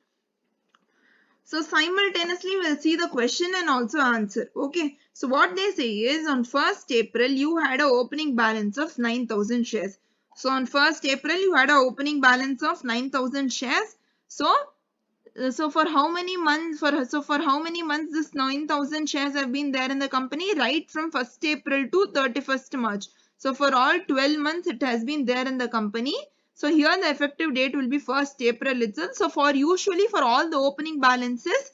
So simultaneously we'll see the question and also answer. Okay. So what they say is, on 1st April you had an opening balance of 9,000 shares. So on 1st April you had an opening balance of 9,000 shares. So for how many months? For how many months this 9,000 shares have been there in the company? Right from 1st April to 31st March. So for all 12 months it has been there in the company. So here the effective date will be 1st April itself. So usually for all the opening balances,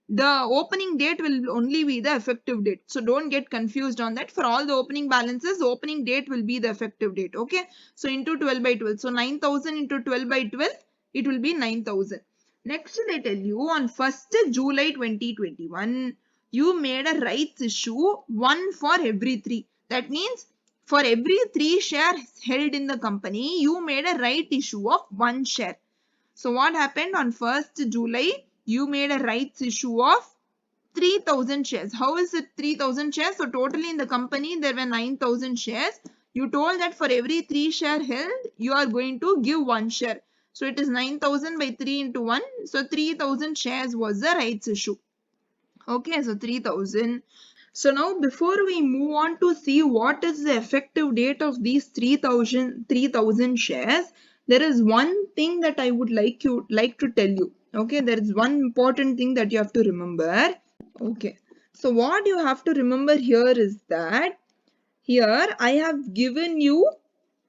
the opening date will only be the effective date. So don't get confused on that. For all the opening balances, the opening date will be the effective date. Okay. So into 12 by 12. So 9,000 into 12 by 12, it will be 9,000. Next, they tell you on 1st July 2021, you made a rights issue, one for every 3. That means for every 3 shares held in the company, you made a right issue of 1 share. So what happened on 1st July? You made a rights issue of 3,000 shares. How is it 3,000 shares? So totally in the company, there were 9,000 shares. You told that for every 3 share held, you are going to give 1 share. So it is 9,000 by 3 into 1. So 3,000 shares was the rights issue. Okay, so 3,000. So now before we move on to see what is the effective date of these 3,000 shares, there is one thing that I would like to tell you. Okay, there is one important thing that you have to remember. Okay, so what you have to remember here is that here I have given you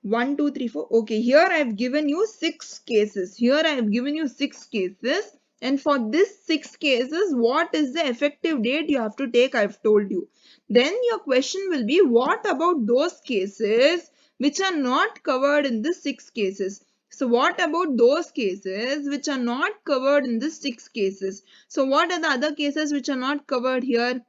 1, 2, 3, 4. Okay, here I have given you 6 cases. Here I have given you 6 cases. And for this 6 cases, what is the effective date you have to take? I have told you. Then your question will be, what about those cases which are not covered in the 6 cases? So what about those cases which are not covered in the 6 cases? So what are the other cases which are not covered here?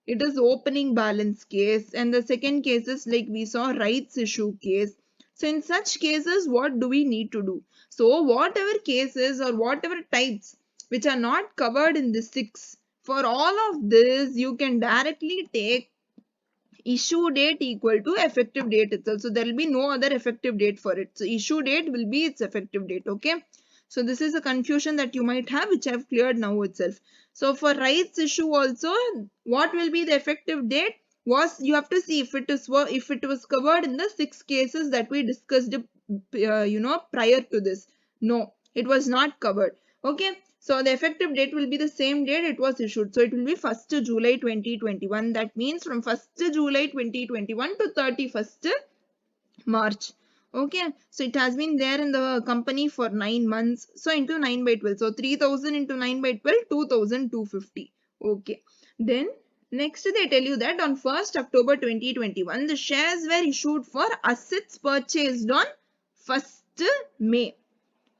It is opening balance case, and the second case is like we saw rights issue case. So in such cases, what do we need to do? So whatever cases or whatever types which are not covered in the 6, for all of this, you can directly take issue date equal to effective date itself. So there will be no other effective date for it. So issue date will be its effective date. Okay. So this is a confusion that you might have, which I have cleared now itself. So for rights issue also, what will be the effective date? Was you have to see if it was covered in the 6 cases that we discussed prior to this. No, it was not covered. Okay. So the effective date will be the same date it was issued. So it will be 1st July 2021. That means from 1st July 2021 to 31st March. Okay. So it has been there in the company for 9 months. So into 9 by 12. So 3000 into 9 by 12, 2250. Okay. Then next they tell you that on 1st October 2021, the shares were issued for assets purchased on 1st May.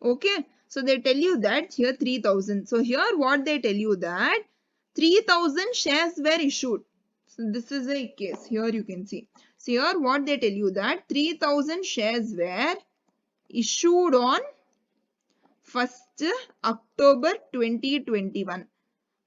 Okay. So they tell you that here 3000. So here what they tell you that 3000 shares were issued. So this is a case. Here you can see. So here what they tell you that 3000 shares were issued on 1st October 2021.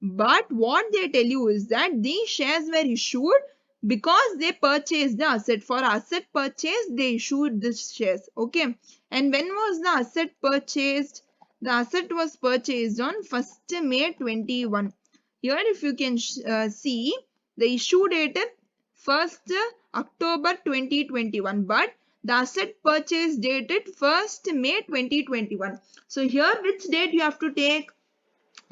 But what they tell you is that these shares were issued because they purchased the asset. For asset purchase, they issued these shares. Okay. And when was the asset purchased? The asset was purchased on 1st May 21. Here if you can see, the issue date is 1st October 2021. But the asset purchase dated 1st May 2021. So here which date you have to take?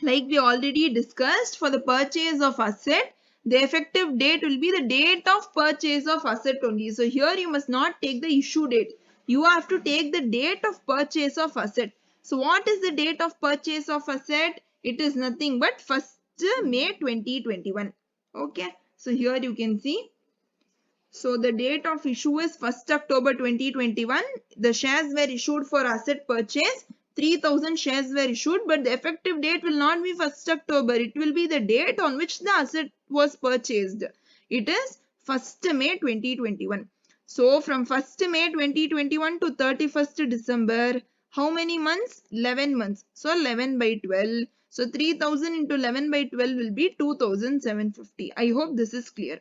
Like we already discussed, for the purchase of asset, the effective date will be the date of purchase of asset only. So here you must not take the issue date. You have to take the date of purchase of asset. So what is the date of purchase of asset? It is nothing but 1st May 2021. Okay. So here you can see. So the date of issue is 1st October 2021. The shares were issued for asset purchase. 3000 shares were issued, but the effective date will not be 1st October. It will be the date on which the asset was purchased. It is 1st May 2021. So from 1st May 2021 to 31st December, how many months? 11 months. So 11 by 12. So 3000 into 11 by 12 will be 2750. I hope this is clear.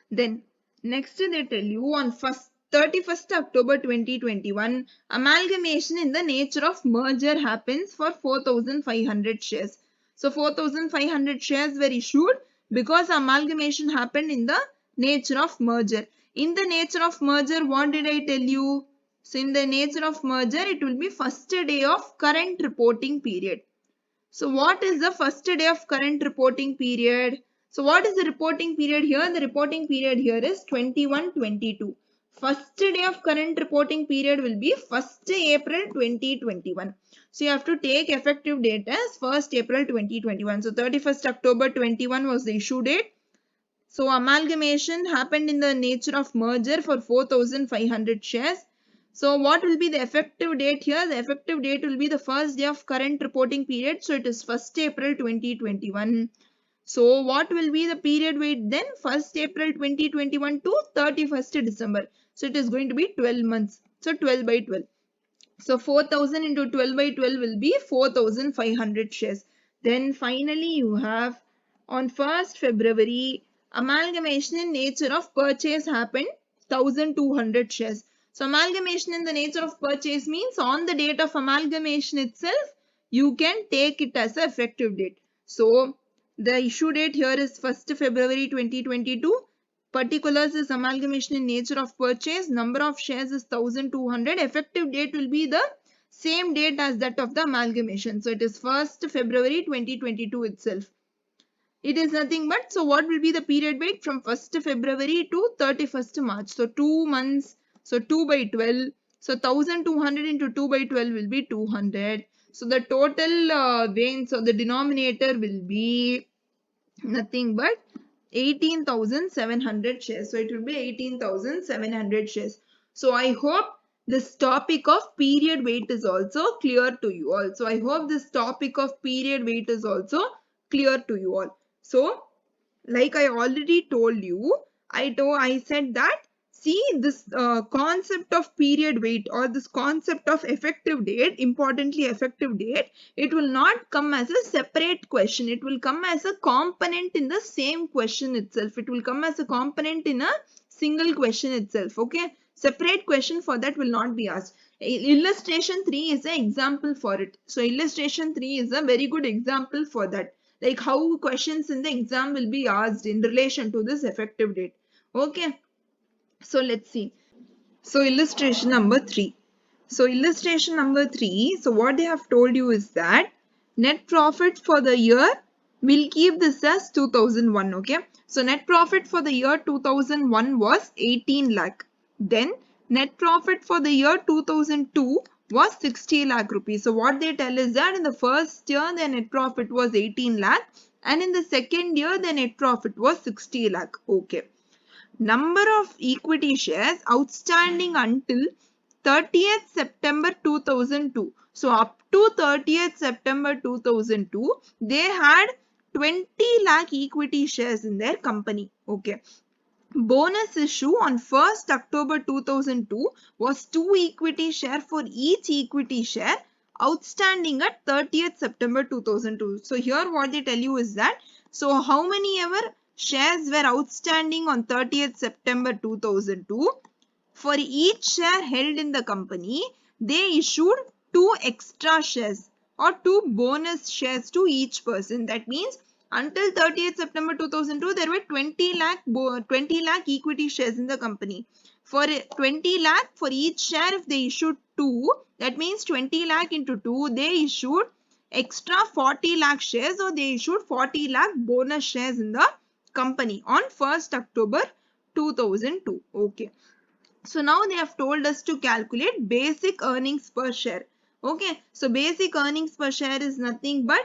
Then next they tell you on 31st October 2021, amalgamation in the nature of merger happens for 4500 shares. So 4500 shares were issued because amalgamation happened in the nature of merger. In the nature of merger, what did I tell you? So in the nature of merger, it will be first day of current reporting period. So what is the first day of current reporting period? So what is the reporting period here? The reporting period here is 21-22. First day of current reporting period will be 1st April 2021. So you have to take effective date as 1st April 2021. So 31st October 21 was the issue date. So amalgamation happened in the nature of merger for 4500 shares. So what will be the effective date here? The effective date will be the first day of current reporting period. So it is 1st April 2021. So what will be the period wait then? 1st April 2021 to 31st December. So it is going to be 12 months. So 12 by 12. So 4000 into 12 by 12 will be 4500 shares. Then finally you have on 1st February, amalgamation in nature of purchase happened 1200 shares. So amalgamation in the nature of purchase means on the date of amalgamation itself, you can take it as an effective date. So the issue date here is 1st February 2022. Particulars is amalgamation in nature of purchase. Number of shares is 1200. Effective date will be the same date as that of the amalgamation. So it is 1st February 2022 itself. It is nothing but, so what will be the period weight from 1st February to 31st March? So 2 months, so 2 by 12. So 1200 into 2 by 12 will be 200. So the total weight, so the denominator will be nothing but 18,700 shares. So it will be 18,700 shares. So I hope this topic of period weight is also clear to you all. So I hope this topic of period weight is also clear to you all. So like I already told you, I said that see this concept of period weight or this concept of effective date, importantly effective date, it will not come as a separate question. It will come as a component in the same question itself. It will come as a component in a single question itself. Okay, separate question for that will not be asked. Illustration 3 is an example for it. So illustration 3 is a very good example for that, like how questions in the exam will be asked in relation to this effective date. Okay, so let's see. So illustration number 3. So illustration number 3, so what they have told you is that net profit for the year, we'll keep this as 2001. Okay, so net profit for the year 2001 was 18 lakh. Then net profit for the year 2002 was 60 lakh rupees. So what they tell is that in the first year the net profit was 18 lakh and in the second year the net profit was 60 lakh. Okay. Number of equity shares outstanding until 30th September 2002. So up to 30th September 2002, they had 20 lakh equity shares in their company. Okay. Bonus issue on 1st October 2002 was 2 equity share for each equity share outstanding at 30th September 2002. So here what they tell you is that, so how many ever shares were outstanding on 30th September 2002, for each share held in the company, they issued 2 extra shares or 2 bonus shares to each person. That means until 30th September 2002, there were 20 lakh equity shares in the company. For 20 lakh for each share, if they issued 2, that means 20 lakh into 2, they issued extra 40 lakh shares or they issued 40 lakh bonus shares in the company on 1st October 2002. Okay. So now they have told us to calculate basic earnings per share. Okay. So basic earnings per share is nothing but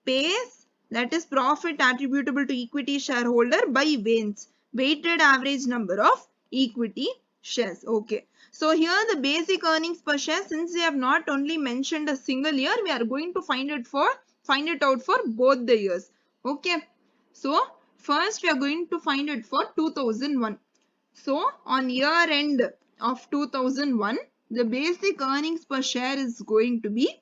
PACE, that is profit attributable to equity shareholder by VANS, weighted average number of equity shares. Okay. So here the basic earnings per share, since they have not only mentioned a single year, we are going to find it out for both the years. Okay. So first we are going to find it for 2001. So on year end of 2001, the basic earnings per share is going to be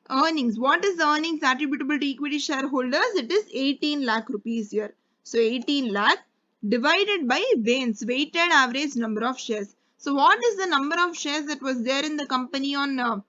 earnings. What is earnings attributable to equity shareholders? It is 18 lakh rupees here. So 18 lakh divided by VANS, weighted average number of shares. So what is the number of shares that was there in the company on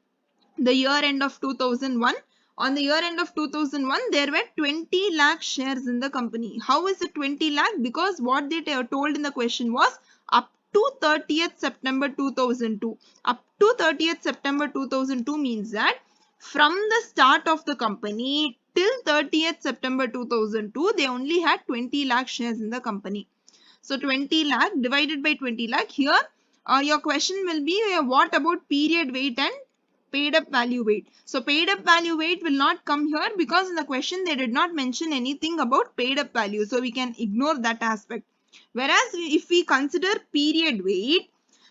the year end of 2001? On the year end of 2001, there were 20 lakh shares in the company. How is it 20 lakh? Because what they told in the question was up to 30th September 2002. Up to 30th September 2002 means that from the start of the company till 30th September 2002, they only had 20 lakh shares in the company. So 20 lakh divided by 20 lakh. Here your question will be what about period weight and paid up value weight. So paid up value weight will not come here because in the question they did not mention anything about paid up value. So we can ignore that aspect. Whereas if we consider period weight,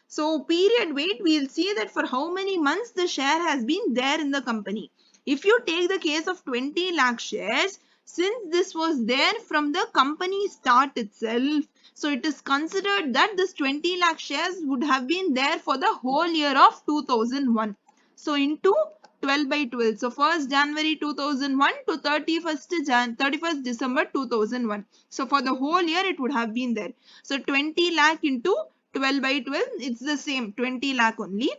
so period weight, we will see that for how many months the share has been there in the company. If you take the case of 20 lakh shares, since this was there from the company start itself, so it is considered that this 20 lakh shares would have been there for the whole year of 2001. So into 12 by 12. So 1st January 2001 to 31st December 2001. So for the whole year it would have been there. So 20 lakh into 12 by 12, it's the same 20 lakh only.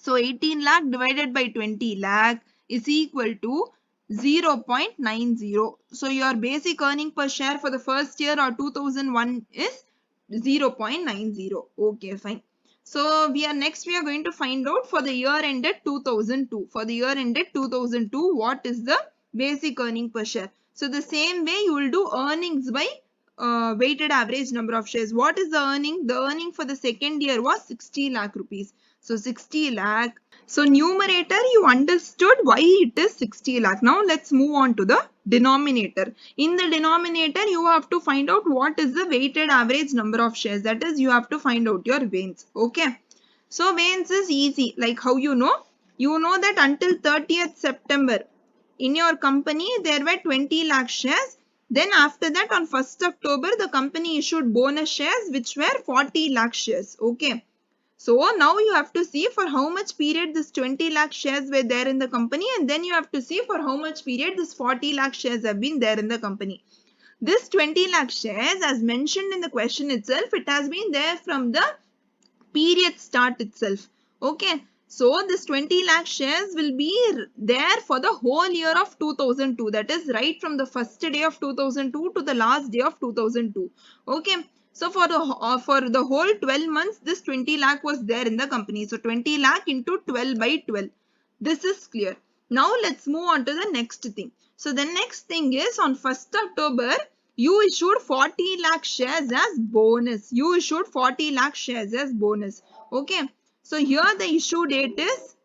So 18 lakh divided by 20 lakh is equal to 0.90. So your basic earning per share for the first year or 2001 is 0.90. Okay, fine. So we are going to find out for the year ended 2002. For the year ended 2002, what is the basic earning per share? So the same way you will do earnings by weighted average number of shares. What is the earning? The earning for the second year was 60 lakh rupees. So 60 lakh. So numerator, you understood why it is 60 lakh. Now let's move on to the denominator. In the denominator, you have to find out what is the weighted average number of shares. That is, you have to find out your variance. Okay. So variance is easy. Like how you know? You know that until 30th September, in your company, there were 20 lakh shares. Then after that, on 1st October, the company issued bonus shares, which were 40 lakh shares. Okay. So now you have to see for how much period this 20 lakh shares were there in the company, and then you have to see for how much period this 40 lakh shares have been there in the company. This 20 lakh shares, as mentioned in the question itself, it has been there from the period start itself. Okay. So this 20 lakh shares will be there for the whole year of 2002. That is right from the first day of 2002 to the last day of 2002. Okay. So for the whole 12 months, this 20 lakh was there in the company. So 20 lakh into 12 by 12. This is clear. Now let's move on to the next thing. So the next thing is on 1st October, you issued 40 lakh shares as bonus. You issued 40 lakh shares as bonus. Okay. So here the issue date is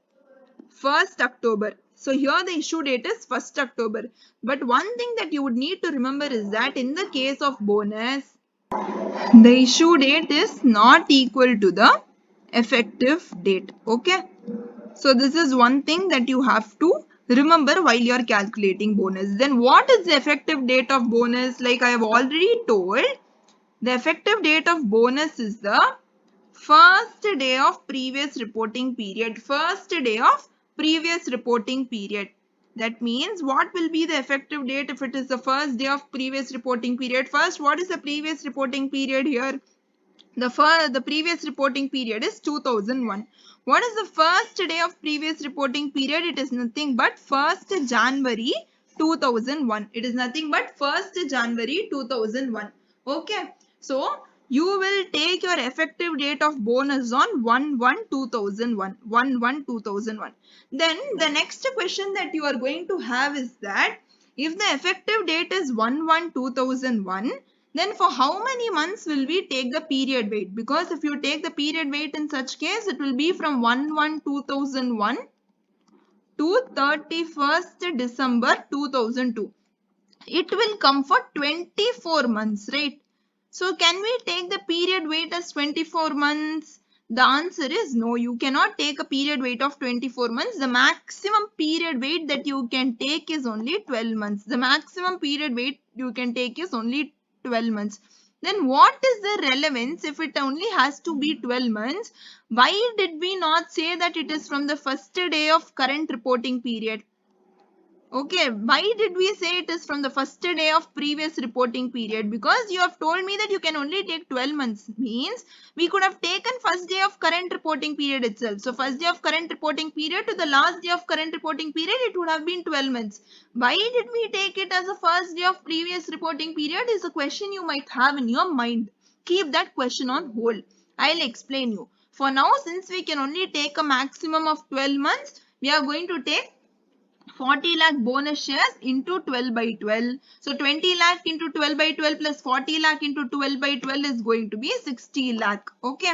1st October. So here the issue date is 1st October. But one thing that you would need to remember is that in the case of bonus, the issue date is not equal to the effective date. Okay. So this is one thing that you have to remember while you are calculating bonus. Then what is the effective date of bonus? Like I have already told, the effective date of bonus is the first day of previous reporting period. First day of previous reporting period. That means what will be the effective date if it is the first day of previous reporting period? First, what is the previous reporting period here? The previous reporting period is 2001. What is the first day of previous reporting period? It is nothing but 1st January 2001. It is nothing but 1st January 2001. Okay. So you will take your effective date of bonus on 1/1/2001. 1/1/2001. Then the next question that you are going to have is that if the effective date is 1/1/2001, then for how many months will we take the period weight? Because if you take the period weight in such case, it will be from 1/1/2001 to 31st December 2002. It will come for 24 months, right? So can we take the period weight as 24 months? The answer is no. You cannot take a period weight of 24 months. The maximum period weight that you can take is only 12 months. The maximum period weight you can take is only 12 months. Then what is the relevance if it only has to be 12 months? Why did we not say that it is from the first day of current reporting period? Okay, why did we say it is from the first day of previous reporting period? Because you have told me that you can only take 12 months. Means we could have taken first day of current reporting period itself. So first day of current reporting period to the last day of current reporting period, it would have been 12 months. Why did we take it as the first day of previous reporting period is a question you might have in your mind. Keep that question on hold. I'll explain you. For now, since we can only take a maximum of 12 months, we are going to take 40 lakh bonus shares into 12 by 12. So 20 lakh into 12 by 12 plus 40 lakh into 12 by 12 is going to be 60 lakh. Okay.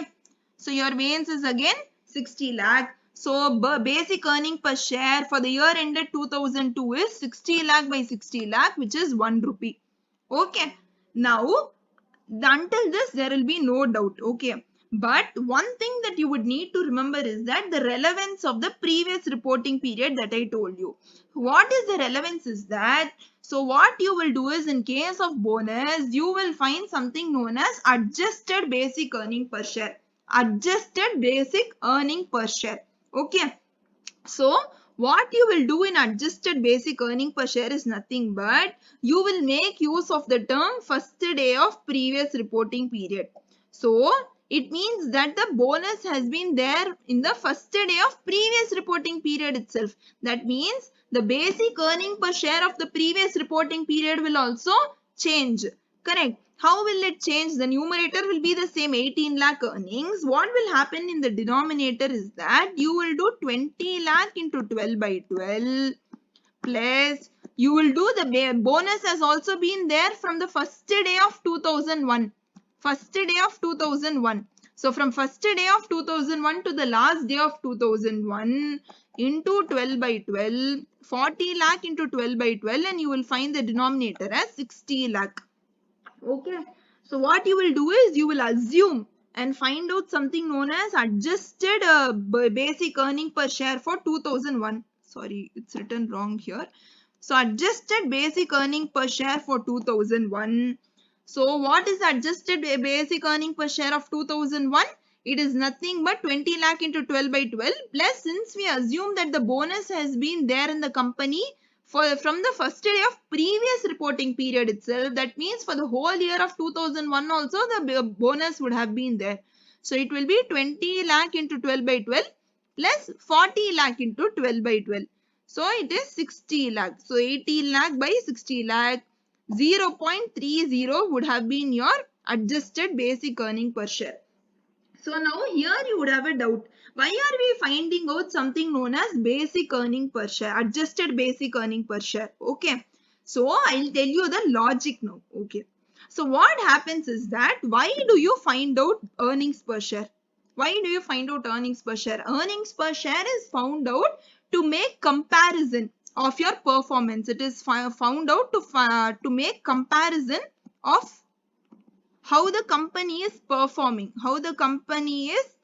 So your variance is again 60 lakh. So basic earning per share for the year ended 2002 is 60 lakh by 60 lakh, which is 1 rupee. Okay. Now until this there will be no doubt. Okay. But one thing that you would need to remember is that the relevance of the previous reporting period that I told you. What is the relevance is that, so what you will do is in case of bonus, you will find something known as adjusted basic earning per share. Adjusted basic earning per share. Okay. So what you will do in adjusted basic earning per share is nothing but you will make use of the term first day of previous reporting period. So it means that the bonus has been there in the first day of previous reporting period itself. That means the basic earning per share of the previous reporting period will also change. Correct. How will it change? The numerator will be the same, 18 lakh earnings. What will happen in the denominator is that you will do 20 lakh into 12 by 12 plus you will do the bonus has also been there from the first day of 2001. First day of 2001. So from first day of 2001 to the last day of 2001 into 12 by 12, 40 lakh into 12 by 12 and you will find the denominator as 60 lakh. Okay. So what you will do is you will assume and find out something known as adjusted basic earning per share for 2001. Sorry, it's written wrong here. So adjusted basic earning per share for 2001. So what is adjusted basic earning per share of 2001? It is nothing but 20 lakh into 12 by 12 plus since we assume that the bonus has been there in the company from the first day of previous reporting period itself. That means for the whole year of 2001 also the bonus would have been there. So it will be 20 lakh into 12 by 12 plus 40 lakh into 12 by 12. So it is 60 lakh. So 18 lakh by 60 lakh. 0.30 would have been your adjusted basic earning per share. So now here you would have a doubt. Why are we finding out something known as basic earning per share, adjusted basic earning per share? Okay. So I'll tell you the logic now. Okay. So what happens is that why do you find out earnings per share? Why do you find out earnings per share? Earnings per share is found out to make comparison of your performance. It is found out to make comparison of how the company is performing. How the company is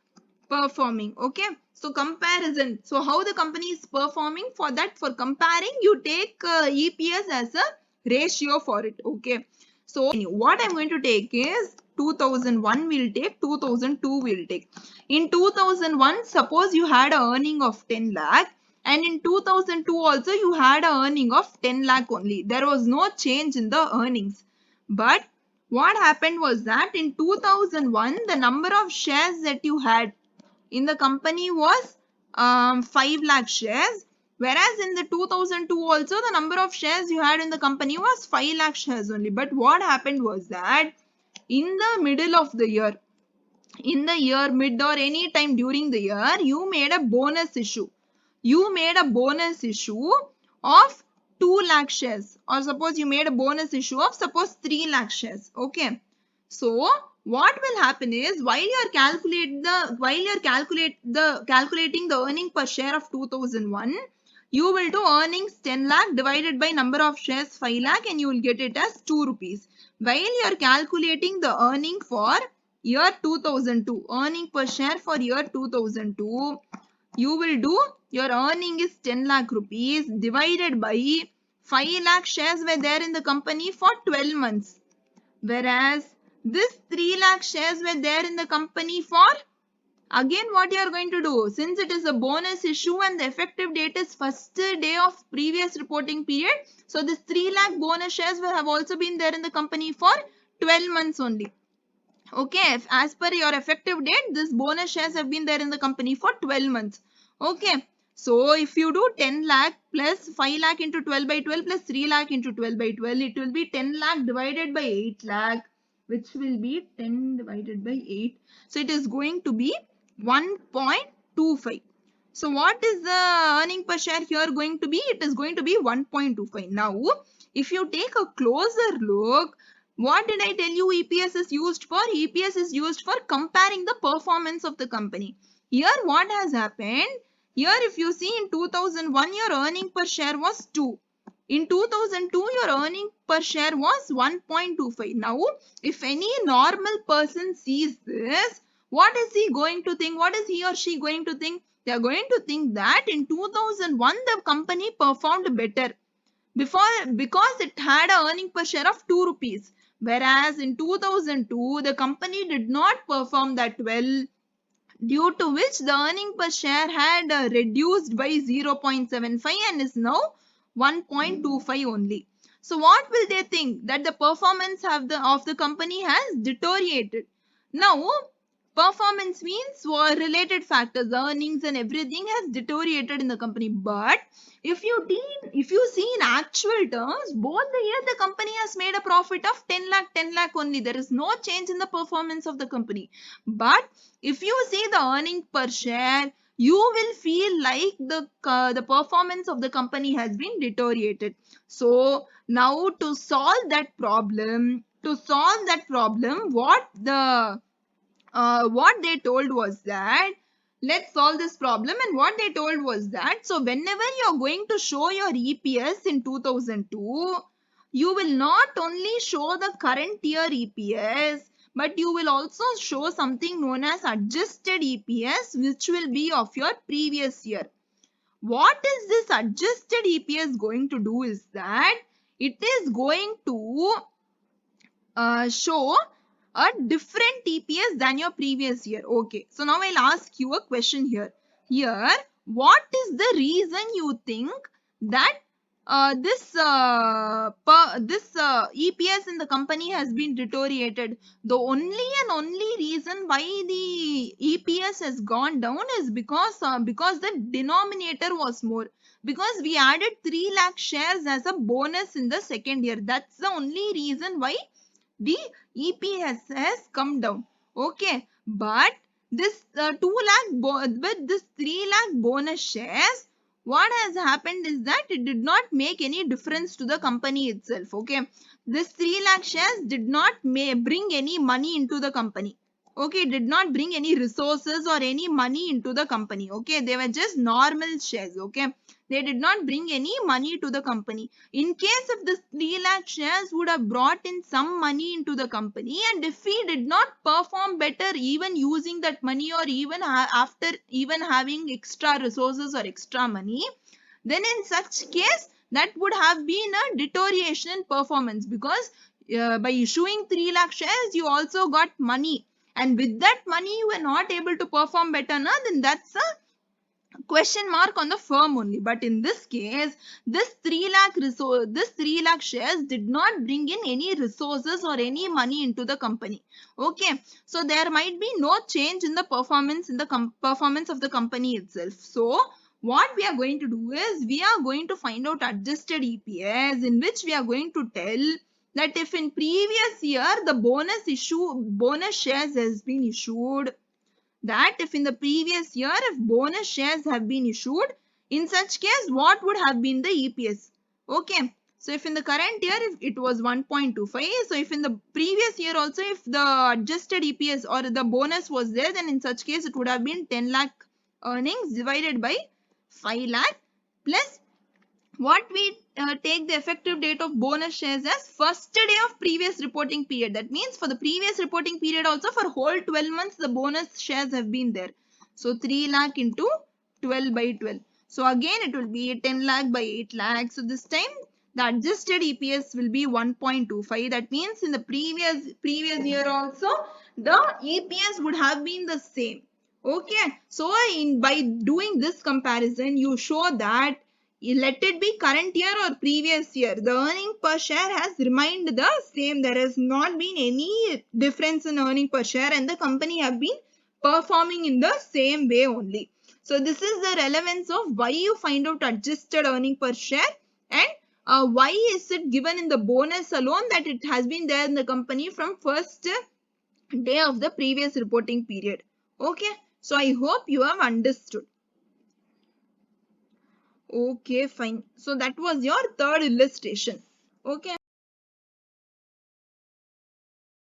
performing. Okay. So comparison. So how the company is performing, for that, for comparing, you take EPS as a ratio for it. Okay. So what I'm going to take is 2001 will take, 2002 will take. In 2001, suppose you had an earning of 10 lakh and in 2002 also you had an earning of 10 lakh only. There was no change in the earnings. But what happened was that in 2001, the number of shares that you had in the company was 5 lakh shares, whereas in the 2002 also the number of shares you had in the company was 5 lakh shares only. But what happened was that in the middle of the year, in the year mid or any time during the year, you made a bonus issue. You made a bonus issue of 2 lakh shares, or suppose you made a bonus issue of suppose 3 lakh shares. Okay. So what will happen is while you are calculating the earning per share of 2001, you will do earnings 10 lakh divided by number of shares 5 lakh and you will get it as 2 rupees. While you are calculating the earning for year 2002, earning per share for year 2002, you will do your earning is 10 lakh rupees divided by 5 lakh shares were there in the company for 12 months. Whereas this 3 lakh shares were there in the company for, again what you are going to do, since it is a bonus issue and the effective date is first day of previous reporting period. So this 3 lakh bonus shares will have also been there in the company for 12 months only. Okay, as per your effective date, this bonus shares have been there in the company for 12 months. Okay, so if you do 10 lakh plus 5 lakh into 12 by 12 plus 3 lakh into 12 by 12, it will be 10 lakh divided by 8 lakh, which will be 10 divided by 8. So it is going to be 1.25. So what is the earning per share here going to be? It is going to be 1.25. Now, if you take a closer look, what did I tell you EPS is used for? EPS is used for comparing the performance of the company. Here what has happened? Here if you see in 2001 your earning per share was 2. In 2002 your earning per share was 1.25. Now if any normal person sees this, what is he going to think? What is he or she going to think? They are going to think that in 2001 the company performed better because it had an earning per share of 2 rupees. Whereas in 2002, the company did not perform that well, due to which the earning per share had reduced by 0.75 and is now 1.25 only. So what will they think? That the performance of the company has deteriorated. Now, Performance means related factors, earnings and everything has deteriorated in the company. But if you see in actual terms, both the year the company has made a profit of 10 lakh only. There is no change in the performance of the company. But if you see the earning per share, you will feel like the performance of the company has been deteriorated. So now to solve that problem, what they told was that, let's solve this problem. And what they told was that, so whenever you're going to show your EPS in 2002, you will not only show the current year EPS, but you will also show something known as adjusted EPS, which will be of your previous year. What is this adjusted EPS going to do is that it is going to show a different EPS than your previous year. Okay, so now I'll ask you a question here. What is the reason you think that this EPS in the company has been deteriorated? The only reason why the EPS has gone down is because the denominator was more. Because we added 3 lakh shares as a bonus in the second year. That's the only reason why the EPS has come down. Okay, but this 2 lakh with this 3 lakh bonus shares, what has happened is that it did not make any difference to the company itself. Okay, this 3 lakh shares did not bring any money into the company. Okay, it did not bring any resources or any money into the company. Okay, they were just normal shares. Okay, they did not bring any money to the company. In case if this 3 lakh shares would have brought in some money into the company, and if we did not perform better even using that money, or even after even having extra resources or extra money, then in such case that would have been a deterioration in performance, because by issuing 3 lakh shares you also got money, and with that money you were not able to perform better, then that's a question mark on the firm only. But in this case, this 3 lakh shares did not bring in any resources or any money into the company. Okay, so there might be no change in the performance of the company itself. So what we are going to do is, we are going to find out adjusted EPS, in which we are going to tell that if in previous year the bonus shares has been issued, that if in the previous year if bonus shares have been issued, in such case what would have been the EPS. Okay, so if in the current year if it was 1.25, so if in the previous year also if the adjusted EPS or the bonus was there, then in such case it would have been 10 lakh earnings divided by 5 lakh plus what we take the effective date of bonus shares as first day of previous reporting period. That means for the previous reporting period also, for whole 12 months the bonus shares have been there. So 3 lakh into 12 by 12. So again it will be 10 lakh by 8 lakh. So this time the adjusted EPS will be 1.25. That means in the previous year also the EPS would have been the same. Okay, so by doing this comparison you show that, let it be current year or previous year, the earning per share has remained the same. There has not been any difference in earning per share, and the company have been performing in the same way only. So this is the relevance of why you find out adjusted earning per share, and why is it given in the bonus alone, that it has been there in the company from first day of the previous reporting period. Okay, so I hope you have understood. Okay, fine. So that was your third illustration. Okay.